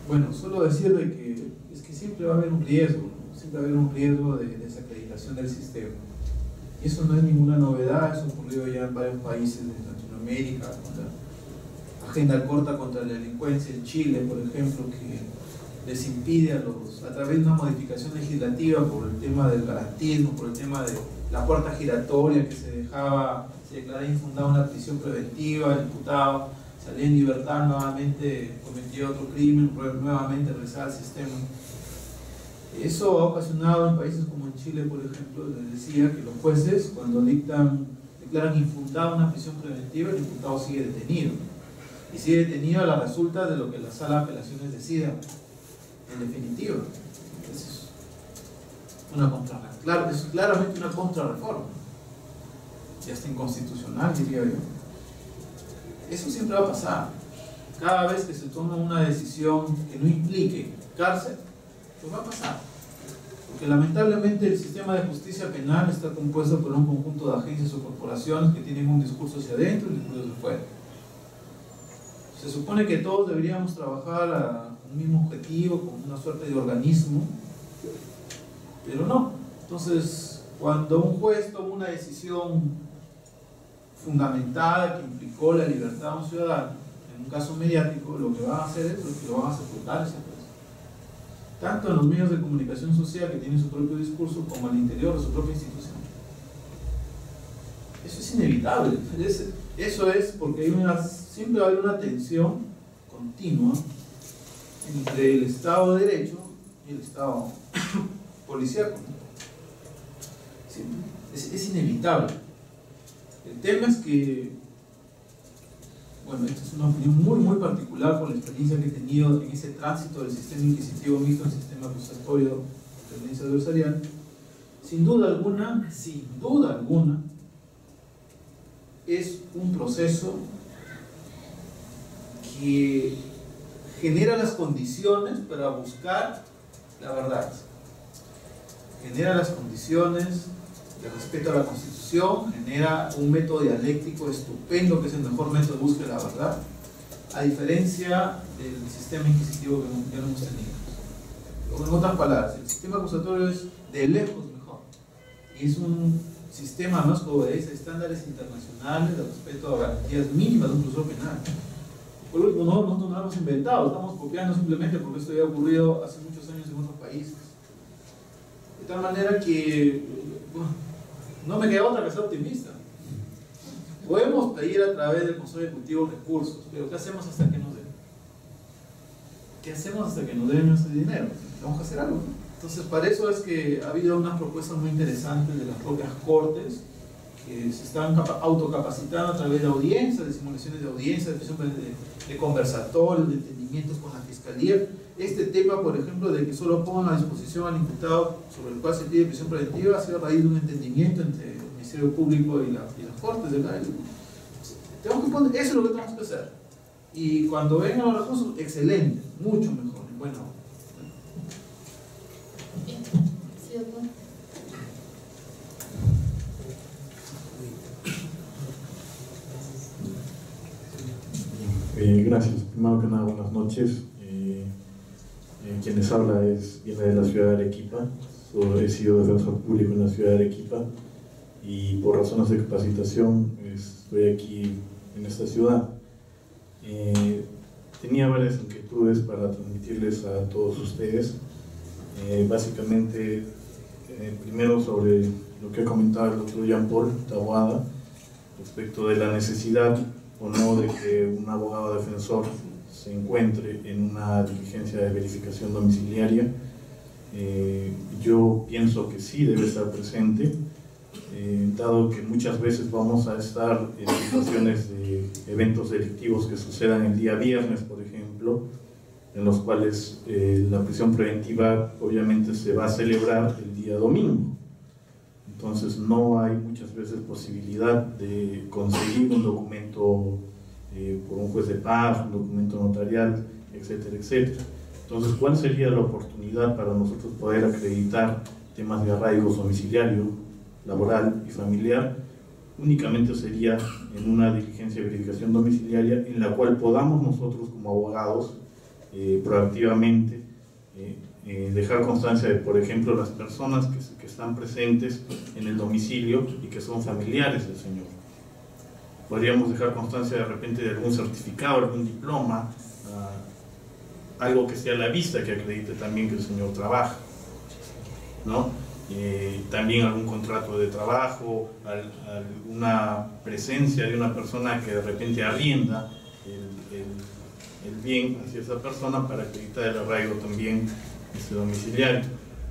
Bueno, solo decirle que es que siempre va a haber un riesgo, ¿no? Siempre va a haber un riesgo de desacreditación del sistema. Y eso no es ninguna novedad, eso ha ocurrido ya en varios países de Latinoamérica, con la agenda corta contra la delincuencia en Chile, por ejemplo, que les impide a través de una modificación legislativa por el tema del garantismo, por el tema de la puerta giratoria que se declaraba infundada una prisión preventiva, el imputado salía en libertad, nuevamente cometía otro crimen, nuevamente regresaba al sistema. Eso ha ocasionado en países como en Chile, por ejemplo, les decía que los jueces, cuando declaran infundada una prisión preventiva, el imputado sigue detenido. y sigue detenido a la resulta de lo que la sala de apelaciones decida en definitiva. Es una contrarreforma, claro, es claramente una contrarreforma, y hasta inconstitucional, diría yo. Eso siempre va a pasar. Cada vez que se toma una decisión que no implique cárcel, pues va a pasar. Porque lamentablemente el sistema de justicia penal está compuesto por un conjunto de agencias o corporaciones que tienen un discurso hacia adentro y un discurso hacia afuera. Se supone que todos deberíamos trabajar a un mismo objetivo, con una suerte de organismo, pero no. Entonces, cuando un juez toma una decisión fundamentada que implicó la libertad de un ciudadano, en un caso mediático, lo que van a hacer es que lo van a sepultar ese juez. Tanto en los medios de comunicación social que tienen su propio discurso, como al interior de su propia institución. Eso es inevitable. Eso es porque siempre va a haber una tensión continua entre el Estado de Derecho y el Estado policial. Es inevitable. El tema es que, bueno, esta es una opinión muy particular por la experiencia que he tenido en ese tránsito del sistema inquisitivo mixto al sistema acusatorio de tendencia adversarial. Sin duda alguna, es un proceso que genera las condiciones para buscar la verdad. Genera las condiciones de respeto a la Constitución, genera un método dialéctico estupendo, que es el mejor método de búsqueda de la verdad, a diferencia del sistema inquisitivo que ya no hemos tenido. En otras palabras, el sistema acusatorio es de lejos mejor, y es un sistema más que obedece a estándares internacionales de respeto a garantías mínimas de un proceso penal. Por último, nosotros no lo hemos inventado, estamos copiando simplemente porque esto ya ha ocurrido hace muchos años en otros países. De tal manera que, bueno, no me queda otra que ser optimista. Podemos pedir a través del Consejo Ejecutivo recursos, pero ¿qué hacemos hasta que nos den? ¿Qué hacemos hasta que nos den ese dinero? Tenemos que hacer algo, ¿no? Entonces, para eso es que ha habido unas propuestas muy interesantes de las propias cortes, que se están autocapacitando a través de audiencias, de simulaciones de audiencias, de conversatorios, de entendimientos con la Fiscalía. Este tema, por ejemplo, de que solo pongan a disposición al imputado sobre el cual se pide prisión preventiva, ha sido a raíz de un entendimiento entre el Ministerio Público y las Cortes de acá. Tenemos que poner, eso es lo que tenemos que hacer. Y cuando vengan los recursos, excelente, mucho mejor, bueno. Gracias. Primero que nada, buenas noches. Quien les habla viene de la ciudad de Arequipa. He sido defensor público en la ciudad de Arequipa y por razones de capacitación estoy aquí en esta ciudad. Tenía varias inquietudes para transmitirles a todos ustedes. Básicamente, primero sobre lo que ha comentado el doctor Jean-Paul Taboada respecto de la necesidad o no de que un abogado defensor se encuentre en una diligencia de verificación domiciliaria. Yo pienso que sí debe estar presente, dado que muchas veces vamos a estar en situaciones de eventos delictivos que sucedan el día viernes, por ejemplo, en los cuales la prisión preventiva obviamente se va a celebrar el día domingo. Entonces no hay muchas veces posibilidad de conseguir un documento por un juez de paz, un documento notarial, etcétera, etcétera. Entonces, ¿cuál sería la oportunidad para nosotros poder acreditar temas de arraigo domiciliario, laboral y familiar? Únicamente sería en una diligencia de verificación domiciliaria en la cual podamos nosotros como abogados proactivamente dejar constancia de, por ejemplo, las personas que están presentes en el domicilio y que son familiares del señor. Podríamos dejar constancia de repente de algún certificado, algún diploma, algo que esté a la vista que acredite también que el señor trabaja, ¿no? También algún contrato de trabajo, alguna presencia de una persona que de repente arrienda el bien hacia esa persona para acreditar el arraigo también domiciliario.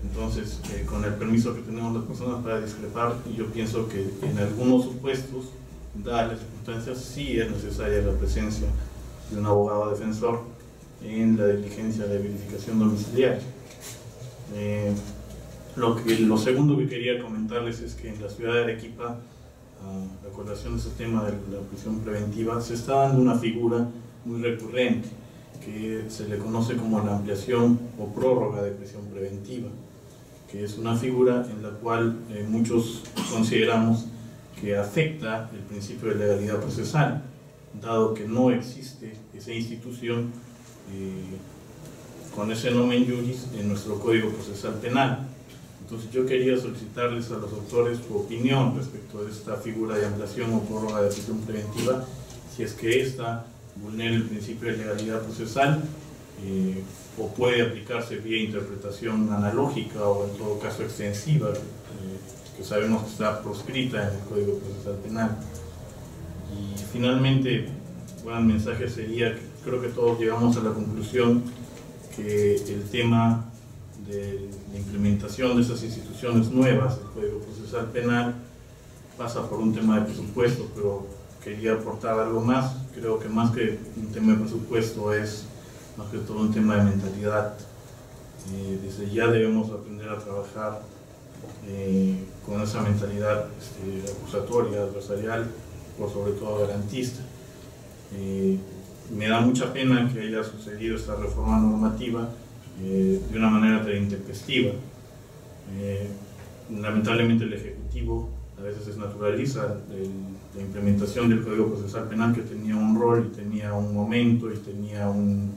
Entonces, con el permiso que tenemos las personas para discrepar, yo pienso que en algunos supuestos, dadas las circunstancias, sí es necesaria la presencia de un abogado defensor en la diligencia de verificación domiciliaria. Lo segundo que quería comentarles es que en la ciudad de Arequipa, a colación de ese tema de la prisión preventiva, se está dando una figura muy recurrente que se le conoce como la ampliación o prórroga de prisión preventiva, que es una figura en la cual muchos consideramos que afecta el principio de legalidad procesal, dado que no existe esa institución con ese nomen juris en nuestro Código Procesal Penal. Entonces yo quería solicitarles a los autores su opinión respecto de esta figura de ampliación o prórroga de prisión preventiva, si es que esta vulnera el principio de legalidad procesal o puede aplicarse vía interpretación analógica o en todo caso extensiva, que sabemos que está proscrita en el Código Procesal Penal. Y finalmente, bueno, el mensaje sería que creo que todos llegamos a la conclusión que el tema de la implementación de esas instituciones nuevas del Código Procesal Penal pasa por un tema de presupuesto, pero quería aportar algo más. Creo que más que un tema de presupuesto es más que todo un tema de mentalidad. Desde ya debemos aprender a trabajar con esa mentalidad acusatoria, adversarial, por sobre todo garantista. Me da mucha pena que haya sucedido esta reforma normativa de una manera tan intempestiva. Lamentablemente el Ejecutivo a veces desnaturaliza la implementación del Código Procesal Penal, que tenía un rol y tenía un momento y tenía un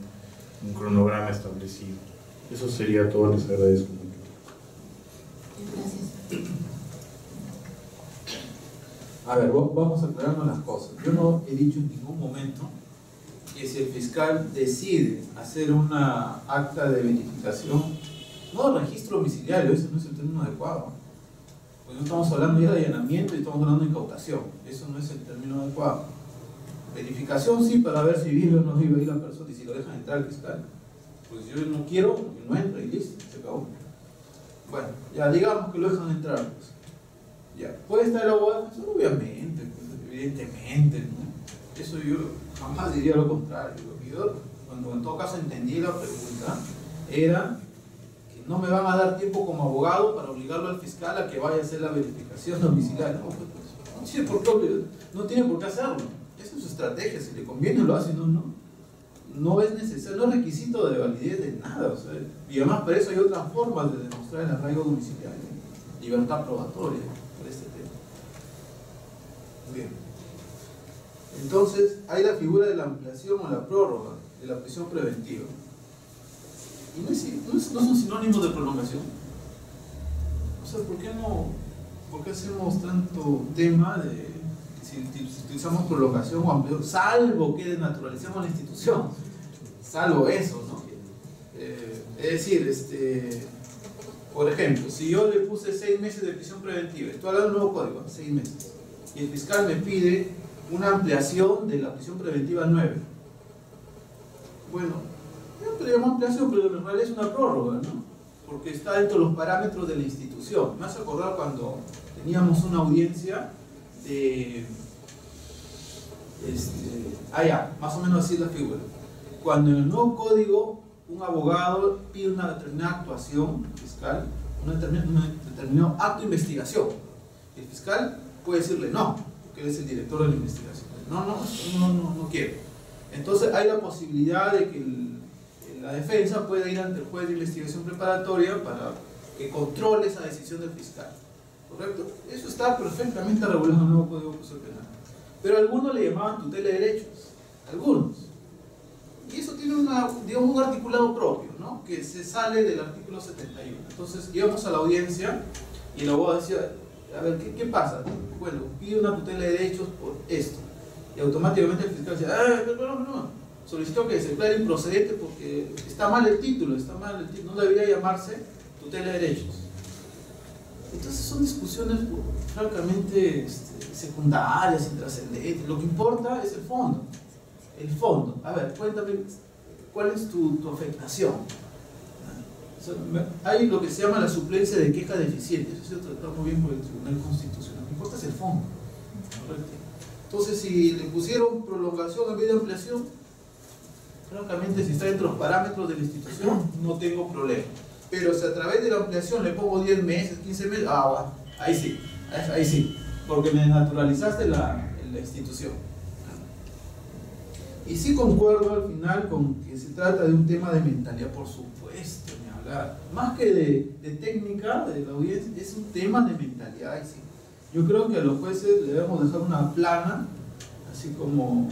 cronograma establecido. Eso sería todo, les agradezco mucho. Gracias. A ver, vamos aclarando las cosas. Yo no he dicho en ningún momento que si el fiscal decide hacer una acta de verificación, no registro domiciliario, ese no es el término adecuado. Porque no estamos hablando ya de allanamiento y estamos hablando de incautación. Eso no es el término adecuado. Verificación sí, para ver si vive o no vive ahí la persona y si lo dejan entrar el fiscal. Pues yo no quiero, no entra y listo, se acabó. Bueno, ya digamos que lo dejan entrar. Pues. Ya, ¿puede estar el abogado? Pues, obviamente, pues, evidentemente, ¿no? Eso yo jamás diría lo contrario. Lo que yo, cuando en todo caso entendí la pregunta, era que no me van a dar tiempo como abogado para obligarlo al fiscal a que vaya a hacer la verificación domiciliaria. No, pues, no tiene por qué hacerlo. Esa es su estrategia, si le conviene lo hace, no es necesario, no es requisito de validez de nada, o sea, y además para eso hay otras formas de demostrar el arraigo domiciliario, libertad probatoria por este tema. Bien, entonces hay la figura de la ampliación o la prórroga de la prisión preventiva, y no son sinónimos de prolongación. O sea, ¿por qué hacemos tanto tema de si utilizamos prolongación o ampliación, salvo que desnaturalicemos la institución, salvo eso, ¿no? Es decir, por ejemplo, si yo le puse 6 meses de prisión preventiva, estoy hablando de un nuevo código, 6 meses, y el fiscal me pide una ampliación de la prisión preventiva 9. Bueno, yo le llamo ampliación, pero en realidad es una prórroga, ¿no? Porque está dentro de los parámetros de la institución. Me hace acordar cuando teníamos una audiencia de más o menos así es la figura. Cuando en el nuevo código un abogado pide una determinada actuación fiscal, un determinado acto de investigación, el fiscal puede decirle no, porque él es el director de la investigación. No quiero. Entonces hay la posibilidad de que la defensa pueda ir ante el juez de investigación preparatoria para que controle esa decisión del fiscal. ¿Correcto? Eso está perfectamente regulado en el nuevo Código Procesal Penal. Pero algunos le llamaban tutela de derechos. Algunos. Y eso tiene un articulado propio, ¿no? Que se sale del artículo 71. Entonces íbamos a la audiencia y el abogado decía, a ver, ¿qué pasa? Bueno, pide una tutela de derechos por esto. Y automáticamente el fiscal decía, no. Solicitó que se declare improcedente porque está mal el título, no debería llamarse tutela de derechos. Entonces son discusiones francamente secundarias, intrascendentes. Lo que importa es el fondo. El fondo. A ver, cuéntame, ¿cuál es tu afectación? O sea, hay lo que se llama la suplencia de queja deficiente. Eso se ha tratado muy bien por el Tribunal Constitucional. Lo que importa es el fondo. ¿Correcto? Entonces, si le pusieron prolongación en vez de ampliación, francamente, si está dentro de los parámetros de la institución, no tengo problema. Pero si a través de la ampliación le pongo 10 meses, 15 meses, bueno, ahí sí, porque me naturalizaste la institución. Y sí concuerdo al final con que se trata de un tema de mentalidad, por supuesto, ni hablar. Más que de técnica de la audiencia, es un tema de mentalidad. Y sí, yo creo que a los jueces le debemos dejar una plana, así como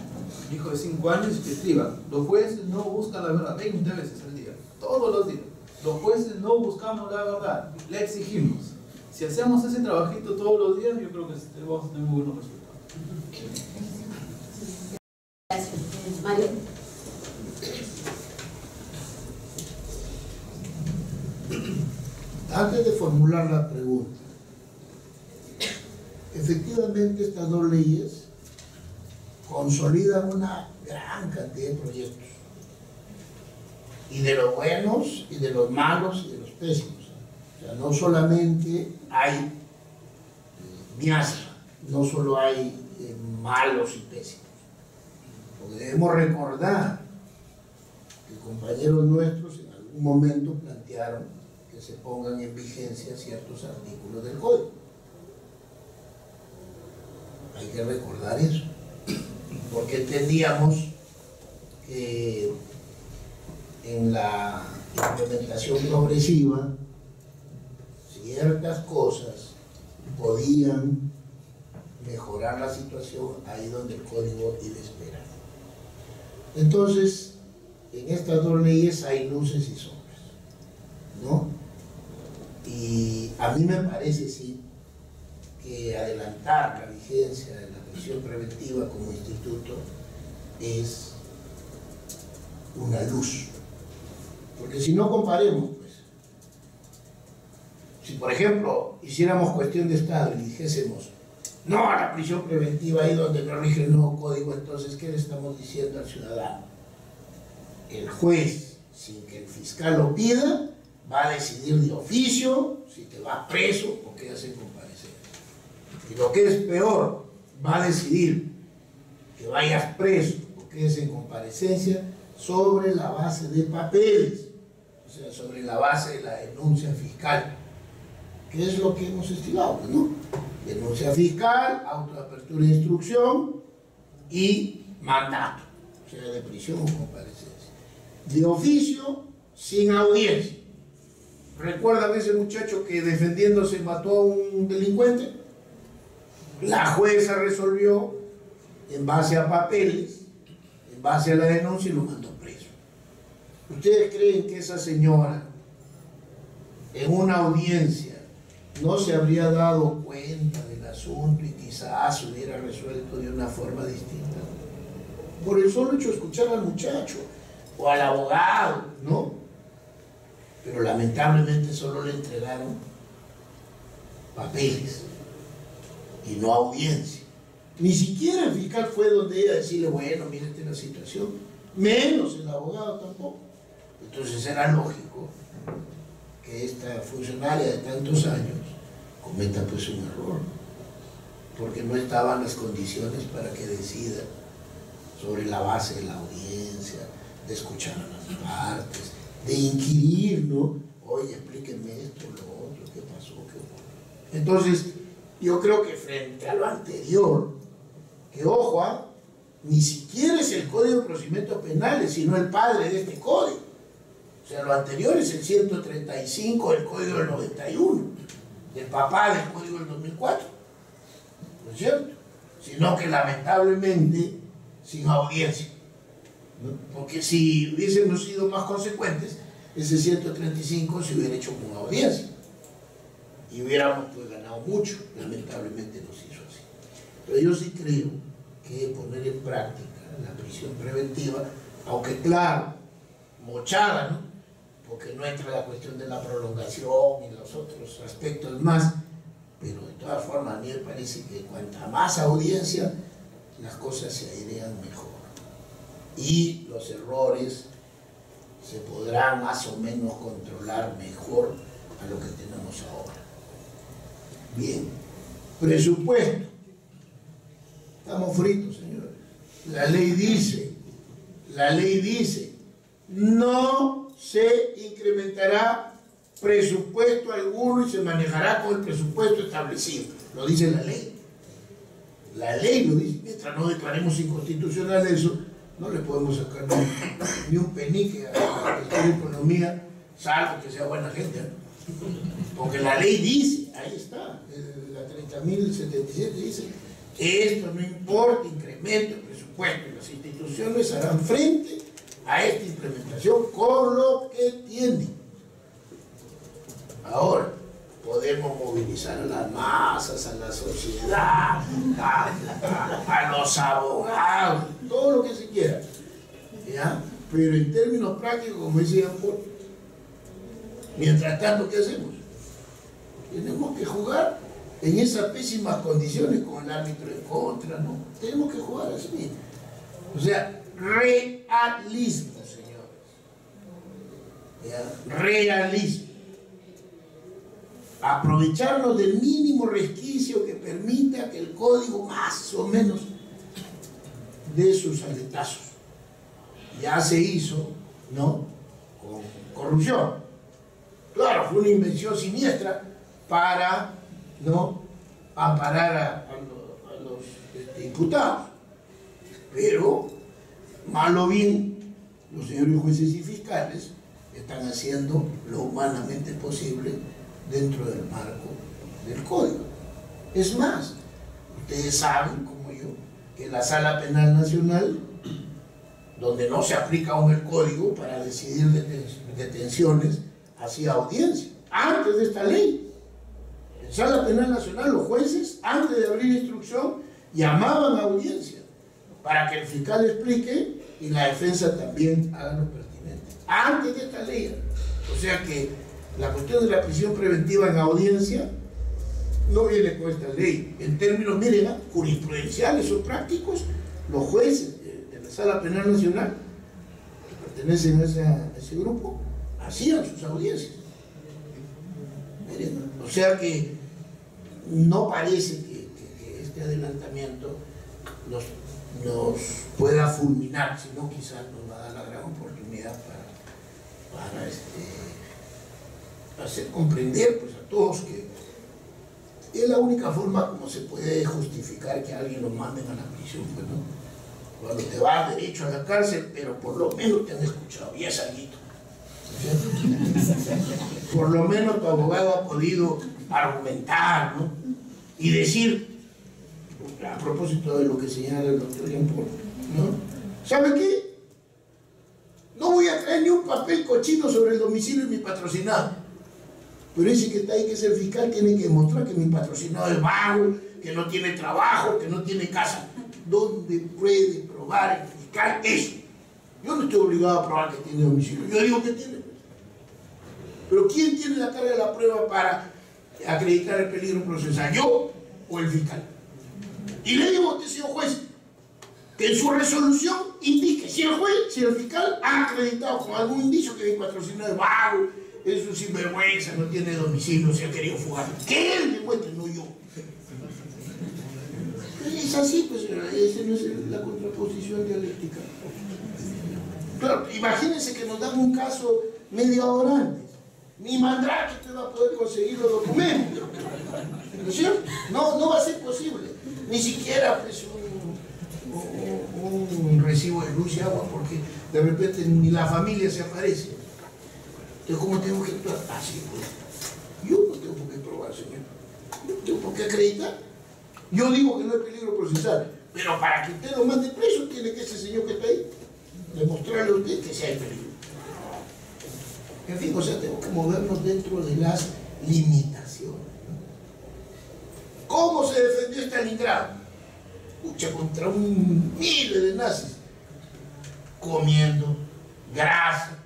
mi hijo de 5 años, que escriba: los jueces no buscan la verdad 20 veces al día, todos los días. Los jueces no buscamos la verdad, la exigimos. Si hacemos ese trabajito todos los días, yo creo que vamos a tener muy buenos resultados. Gracias. Mario. Antes de formular la pregunta, efectivamente estas dos leyes consolidan una gran cantidad de proyectos, y de los buenos, y de los malos, y de los pésimos. O sea, no solamente hay miasma, no solo hay malos y pésimos. Porque debemos recordar que compañeros nuestros en algún momento plantearon que se pongan en vigencia ciertos artículos del código. Hay que recordar eso, porque entendíamos que en la implementación progresiva ciertas cosas podían mejorar la situación ahí donde el código iba a esperar. Entonces, en estas dos leyes hay luces y sombras, ¿no? Y a mí me parece, sí, que adelantar la vigencia de la prisión preventiva como instituto es una luz. Porque si no, comparemos, pues, si por ejemplo hiciéramos cuestión de Estado y dijésemos no a la prisión preventiva ahí donde no rige el nuevo código, entonces ¿qué le estamos diciendo al ciudadano? El juez, sin que el fiscal lo pida, va a decidir de oficio si te vas preso o quedas en comparecencia. Y lo que es peor, va a decidir que vayas preso o quedes en comparecencia sobre la base de papeles, o sea, sobre la base de la denuncia fiscal, que es lo que hemos estilado, ¿no? Denuncia fiscal, auto de apertura de instrucción y mandato, o sea, de prisión o comparecencia. De oficio, sin audiencia. ¿Recuerdan ese muchacho que defendiéndose mató a un delincuente? La jueza resolvió en base a papeles, en base a la denuncia, y lo mandó preso. ¿Ustedes creen que esa señora en una audiencia no se habría dado cuenta del asunto y quizás se hubiera resuelto de una forma distinta? Por el solo hecho de escuchar al muchacho o al abogado, ¿no? Pero lamentablemente solo le entregaron papeles y no audiencia. Ni siquiera el fiscal fue donde ella decirle, bueno, mírate la situación, menos el abogado tampoco. Entonces era lógico que esta funcionaria de tantos años cometa pues un error, porque no estaban las condiciones para que decida sobre la base de la audiencia, de escuchar a las partes, de inquirir, ¿no? Oye, explíquenme esto, lo otro, qué pasó, qué ocurrió. Entonces, yo creo que frente a lo anterior, que ojo, ni siquiera es el Código de Procedimientos Penales, sino el padre de este código. O sea, lo anterior es el 135 del Código del 91, del papá del Código del 2004, ¿no es cierto? Sino que lamentablemente sin audiencia, ¿no? Porque si hubiésemos sido más consecuentes, ese 135 se hubiera hecho con audiencia y hubiéramos pues ganado mucho. Lamentablemente no se hizo así. Pero yo sí creo que poner en práctica la prisión preventiva, aunque claro, mochada, ¿no? Porque no entra la cuestión de la prolongación y los otros aspectos más, pero de todas formas a mí me parece que cuanta más audiencia, las cosas se airean mejor y los errores se podrán más o menos controlar mejor a lo que tenemos ahora. Bien, presupuesto. Estamos fritos, señores. La ley dice La ley dice, no se incrementará presupuesto alguno y se manejará con el presupuesto establecido. Lo dice la ley. La ley lo dice. Mientras no declaremos inconstitucional eso, no le podemos sacar ni un penique a la economía, salvo que sea buena gente, ¿no? Porque la ley dice, ahí está, la 30.077 dice, esto no importa, incremento el presupuesto, las instituciones harán frente a esta implementación con lo que tienen. Ahora, podemos movilizar a las masas, a la sociedad, a los abogados, todo lo que se quiera, ¿ya? Pero en términos prácticos, como decía Paul, mientras tanto, ¿qué hacemos? Tenemos que jugar en esas pésimas condiciones con el árbitro en contra, ¿no? Tenemos que jugar así. O sea, realismo, señores. ¿Ya? Realismo. Aprovecharnos del mínimo resquicio que permita que el código más o menos dé sus aletazos. Ya se hizo, ¿no? Con corrupción. Claro, fue una invención siniestra para, ¿no?, amparar a los imputados. Pero, mal o bien, los señores jueces y fiscales están haciendo lo humanamente posible dentro del marco del código. Es más, ustedes saben, como yo, que la Sala Penal Nacional, donde no se aplica aún el código para decidir detenciones, hacía audiencia antes de esta ley. En Sala Penal Nacional los jueces, antes de abrir instrucción, llamaban a audiencia para que el fiscal explique y la defensa también haga lo pertinente antes de esta ley. O sea que la cuestión de la prisión preventiva en audiencia no viene con esta ley. En términos, miren, jurisprudenciales o prácticos, los jueces de la Sala Penal Nacional que pertenecen a ese grupo hacían sus audiencias. Miren, o sea que no parece que este adelantamiento nos pueda fulminar, sino quizás nos va a dar la gran oportunidad para hacer comprender, pues, a todos que es la única forma como se puede justificar que alguien lo manden a la prisión, pues, ¿no? Cuando te vas derecho a la cárcel, pero por lo menos te han escuchado y es algo. Por lo menos tu abogado ha podido argumentar, ¿no? Y decir, a propósito de lo que señala el doctor Jean Paul, ¿no? ¿Sabe qué? No voy a traer ni un papel cochino sobre el domicilio de mi patrocinado. Pero ese que está ahí, que es el fiscal, tiene que demostrar que mi patrocinado es vago, que no tiene trabajo, que no tiene casa. ¿Dónde puede probar el fiscal eso? Yo no estoy obligado a probar que tiene domicilio. Yo digo que tiene. Pero ¿quién tiene la carga de la prueba para acreditar el peligro procesal? ¿Yo o el fiscal? Y le digo a usted, señor juez, que en su resolución indique si el fiscal ha acreditado con algún indicio que mi patrocinado es vago, es un sinvergüenza, no tiene domicilio, se ha querido fugar. Que él demuestre, no yo. Es así, pues, esa no es la contraposición dialéctica. Claro, imagínense que nos dan un caso media hora antes. Ni Mandrake usted va a poder conseguir los documentos. ¿No es cierto? No va a ser posible. Ni siquiera, pues, un recibo de luz y agua, porque de repente ni la familia se aparece. Entonces, ¿cómo tengo que actuar? Así, pues. Yo no tengo por qué probar, señor. Yo no tengo por qué acreditar. Yo digo que no hay peligro procesal, pero para que usted lo mande preso, tiene que ese señor que está ahí demostrarle a usted que sí hay peligro. En fin, o sea, tenemos que movernos dentro de las limitaciones. ¿Cómo se defendió Stalingrado? Lucha contra un miles de nazis, comiendo grasa,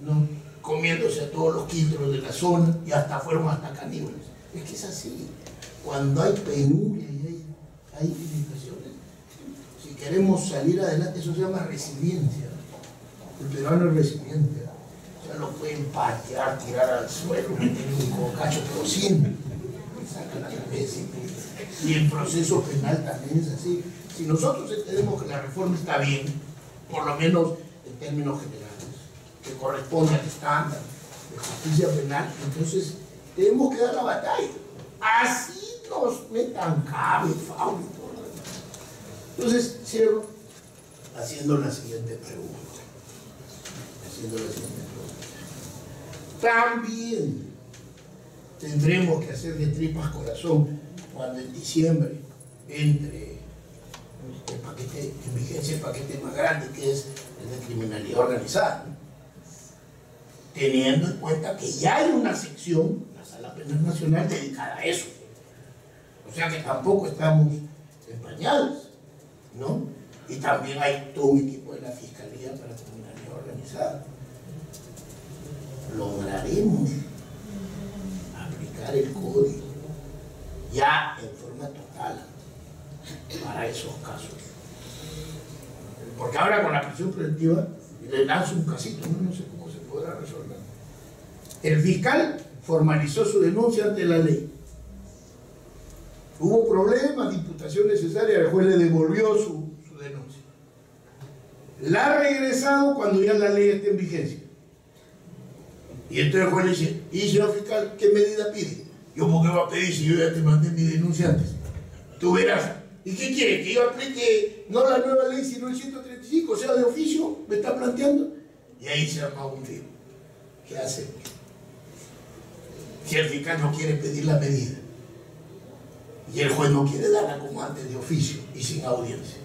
¿no? Comiéndose a todos los quiltros de la zona, y hasta fueron hasta caníbales. Es que es así. Cuando hay penuria y hay limitaciones, si queremos salir adelante, eso se llama resiliencia. El peruano es resiliente. O sea, lo pueden patear, tirar al suelo, meter un cocacho, pero siempre saca la cabeza. Y el proceso penal también es así. Si nosotros entendemos que la reforma está bien, por lo menos en términos generales, que corresponde al estándar de justicia penal. Entonces, tenemos que dar la batalla. Así nos metan cable, Fausto. Entonces, cierro haciendo la siguiente pregunta. También tendremos que hacer de tripas corazón cuando en diciembre entre el paquete en vigencia, el paquete más grande, que es el de criminalidad organizada, ¿no? Teniendo en cuenta que ya hay una sección, la Sala Penal Nacional, dedicada a eso. O sea que tampoco estamos empañados, ¿no? Y también hay todo un equipo de la Fiscalía para criminalidad organizada. Lograremos aplicar el código ya en forma total para esos casos. Porque ahora con la prisión preventiva le lanzo un casito, no sé cómo se podrá resolver. El fiscal formalizó su denuncia ante la ley. Hubo problemas de imputación necesaria, el juez le devolvió su denuncia. La ha regresado cuando ya la ley está en vigencia. Y entonces el juez le dice, y señor fiscal, ¿qué medida pide? Yo, ¿por qué va a pedir si yo ya te mandé mi denuncia antes? Tú verás. ¿Y qué quiere? ¿Que yo aplique no la nueva ley, sino el 135, o sea, de oficio? ¿Me está planteando? Y ahí se arma un lío. ¿Qué hacemos? Si el fiscal no quiere pedir la medida y el juez no quiere darla como antes de oficio y sin audiencia.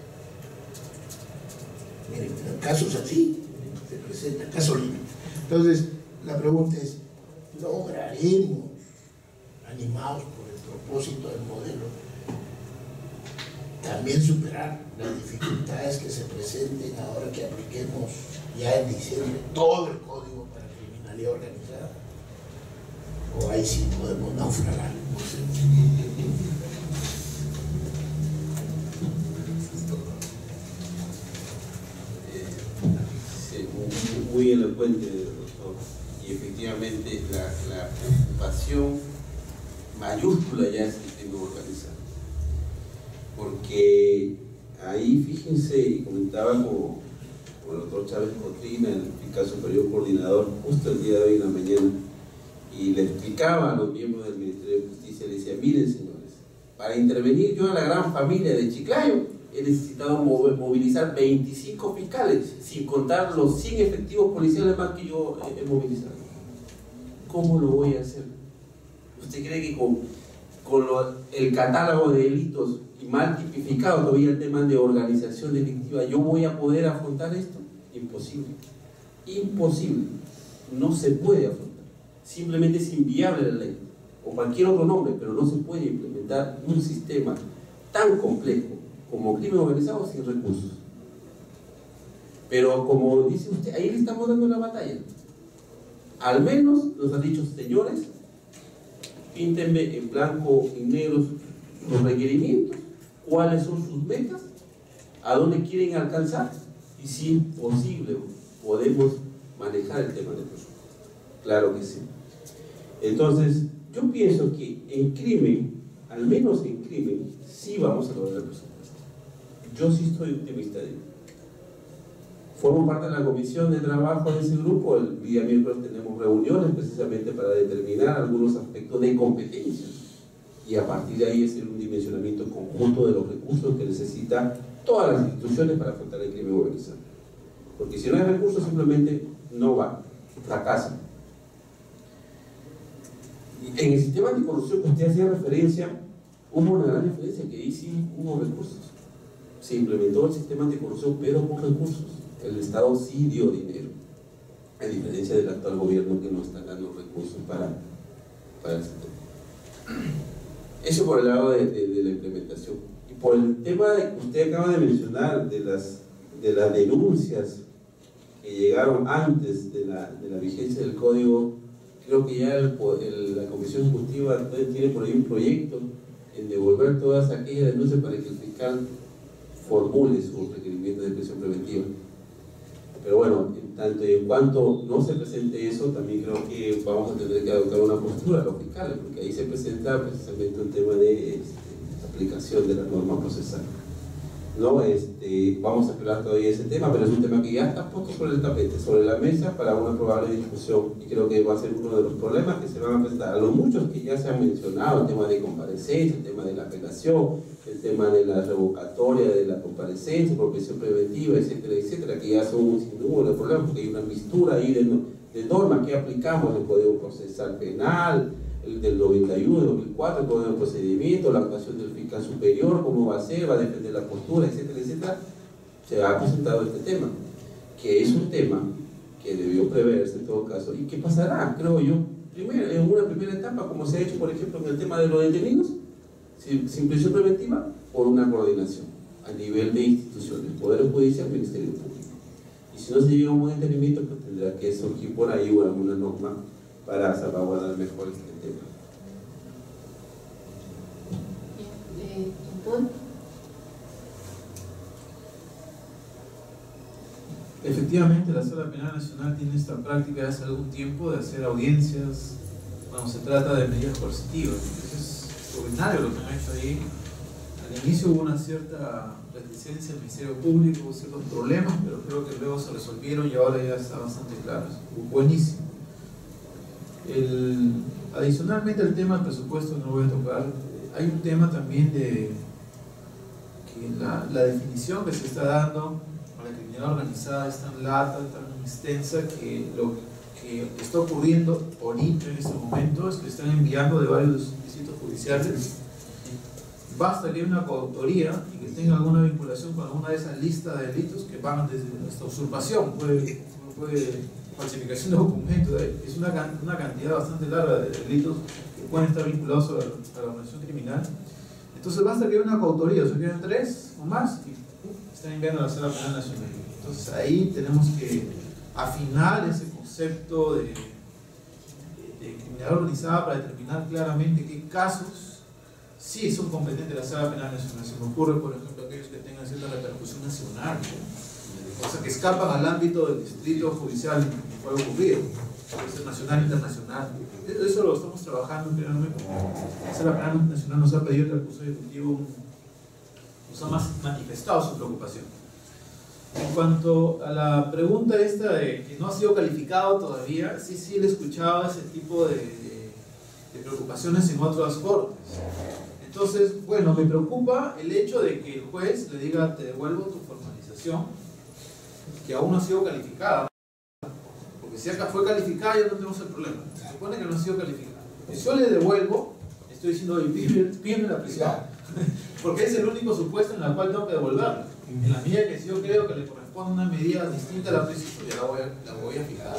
Miren, casos así se presentan, casos límite. Entonces, la pregunta es, ¿lograremos, animados por el propósito del modelo, también superar las dificultades que se presenten ahora que apliquemos ya en diciembre todo el código para criminalidad organizada? ¿O ahí sí podemos naufragar? Muy elocuente, doctor. Y efectivamente la preocupación mayúscula ya es el tema organizado. Porque ahí, fíjense, y comentaba con el doctor Chávez Cotrina, el fiscal superior coordinador, justo el día de hoy en la mañana, y le explicaba a los miembros del Ministerio de Justicia, le decía, miren señores, para intervenir yo a la gran familia de Chiclayo, he necesitado movilizar 25 fiscales, sin contar los 100 efectivos policiales más que yo he movilizado. ¿Cómo lo voy a hacer? ¿Usted cree que con el catálogo de delitos y mal tipificado todavía el tema de organización delictiva, yo voy a poder afrontar esto? Imposible. Imposible. No se puede afrontar. Simplemente es inviable la ley, o cualquier otro nombre, pero no se puede implementar un sistema tan complejo como crimen organizado sin recursos. Pero como dice usted, ahí le estamos dando la batalla. Al menos nos han dicho, señores, píntenme en blanco y negro los requerimientos, cuáles son sus metas, a dónde quieren alcanzar, y si es posible podemos manejar el tema del presupuesto. Claro que sí. Entonces, yo pienso que en crimen, al menos en crimen, sí vamos a lograr el presupuesto. Yo sí estoy optimista de ello. Formo parte de la comisión de trabajo de ese grupo. El día miércoles tenemos reuniones precisamente para determinar algunos aspectos de competencia y a partir de ahí hacer un dimensionamiento conjunto de los recursos que necesitan todas las instituciones para afrontar el crimen organizado. Porque si no hay recursos simplemente no va, fracasa. En el sistema anticorrupción que usted hacía referencia, hubo una gran diferencia, que ahí sí hubo recursos. Se implementó el sistema anticorrupción, pero con recursos. El Estado sí dio dinero, a diferencia del actual gobierno que no está dando recursos para el sector. Eso por el lado de la implementación. Y por el tema que usted acaba de mencionar, de las denuncias que llegaron antes de la vigencia del código, creo que ya la Comisión Ejecutiva tiene por ahí un proyecto en devolver todas aquellas denuncias para que el fiscal formule sus requerimientos de prisión preventiva. Pero bueno, en tanto y en cuanto no se presente eso, también creo que vamos a tener que adoptar una postura a los fiscales, porque ahí se presenta precisamente un tema de aplicación de la norma procesal. ¿no? Vamos a explorar todavía ese tema, pero es un tema que ya está puesto sobre el tapete, sobre la mesa para una probable discusión, y creo que va a ser uno de los problemas que se van a presentar. A los muchos que ya se han mencionado, el tema de comparecencia, el tema de la apelación, el tema de la revocatoria de la comparecencia por prisión preventiva, etcétera, etcétera, que ya son un sinnúmero de problemas, porque hay una mistura ahí de normas que aplicamos en el Código Procesal Penal, el del 91, 2004, el Código de Procedimiento, la actuación del fiscal superior, cómo va a ser, va a defender la postura, etcétera, etcétera. Se ha presentado este tema, que es un tema que debió preverse en todo caso, y que pasará, creo yo, primero, en una primera etapa, como se ha hecho, por ejemplo, en el tema de los detenidos, sin prisión preventiva, por una coordinación a nivel de instituciones, Poder Judicial, Ministerio Público. Y si no se llega a un buen entendimiento, pues tendrá que surgir por ahí alguna norma para salvaguardar mejor este tema. Efectivamente, la Sala Penal Nacional tiene esta práctica hace algún tiempo de hacer audiencias cuando se trata de medidas coercitivas. Es extraordinario lo que han hecho ahí. Al inicio hubo una cierta reticencia del Ministerio Público, hubo ciertos problemas, pero creo que luego se resolvieron y ahora ya está bastante claro. Buenísimo. Adicionalmente al tema del presupuesto, no lo voy a tocar, hay un tema también de que la definición que se está dando a la criminalidad organizada es tan lata, tan extensa, que lo que está ocurriendo ahorita en este momento es que están enviando de varios distritos judiciales. Basta que haya una coautoría y que tenga alguna vinculación con alguna de esas listas de delitos que van desde esta usurpación, falsificación de documentos, es una cantidad bastante larga de delitos que pueden estar vinculados a la organización criminal. Entonces basta que haya una coautoría, o sea, que hayan 3 o más y están enviando a la Sala Penal Nacional. Entonces ahí tenemos que afinar ese concepto de criminalidad organizada para determinar claramente qué casos sí son competentes de la Sala Penal Nacional. Se me ocurre, por ejemplo, aquellos que tengan cierta repercusión nacional, o sea, que escapan al ámbito del distrito judicial que puede ocurrir, puede ser nacional, internacional. Eso lo estamos trabajando, claramente. La Sala Penal Nacional nos ha pedido el recurso ejecutivo, nos ha manifestado su preocupación. En cuanto a la pregunta esta de que no ha sido calificado todavía, sí le he escuchado ese tipo de preocupaciones en otras cortes. Entonces, bueno, me preocupa el hecho de que el juez le diga: te devuelvo tu formalización, que aún no ha sido calificada. Porque si acá fue calificada, ya no tenemos el problema. Se supone que no ha sido calificada. Si yo le devuelvo, estoy diciendo: pídeme la prisión. Porque es el único supuesto en el cual tengo que devolverla. En la medida que si yo creo que le corresponde una medida distinta a la prisión, ya la voy a fijar.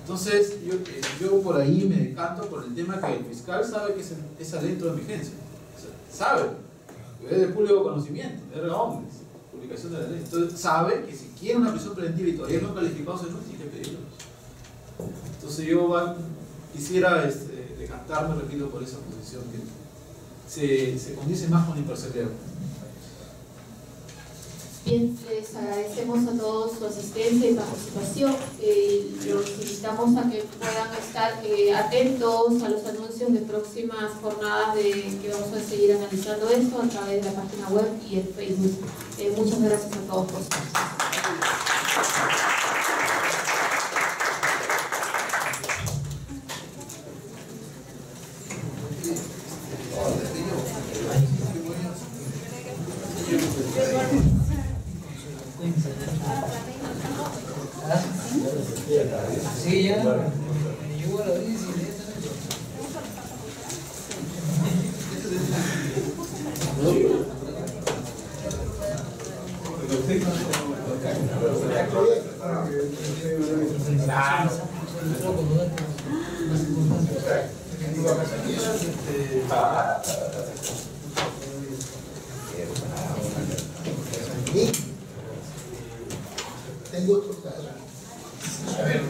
Entonces, yo por ahí me decanto por el tema que el fiscal sabe que es adentro de vigencia. O sea, sabe, es de público conocimiento, es de hombres, publicación de la ley. Entonces, sabe que si quiere una prisión preventiva y todavía no calificado, se no tiene que pedirlo. Entonces, yo quisiera decantarme, repito, por esa posición que se condice más con imparcialidad. Bien, les agradecemos a todos su asistencia y participación. Los invitamos a que puedan estar atentos a los anuncios de próximas jornadas que vamos a seguir analizando esto a través de la página web y el Facebook. Muchas gracias a todos por su participación. Sí, ya. Llegó a la audiencia y tengo otro caso. A ver.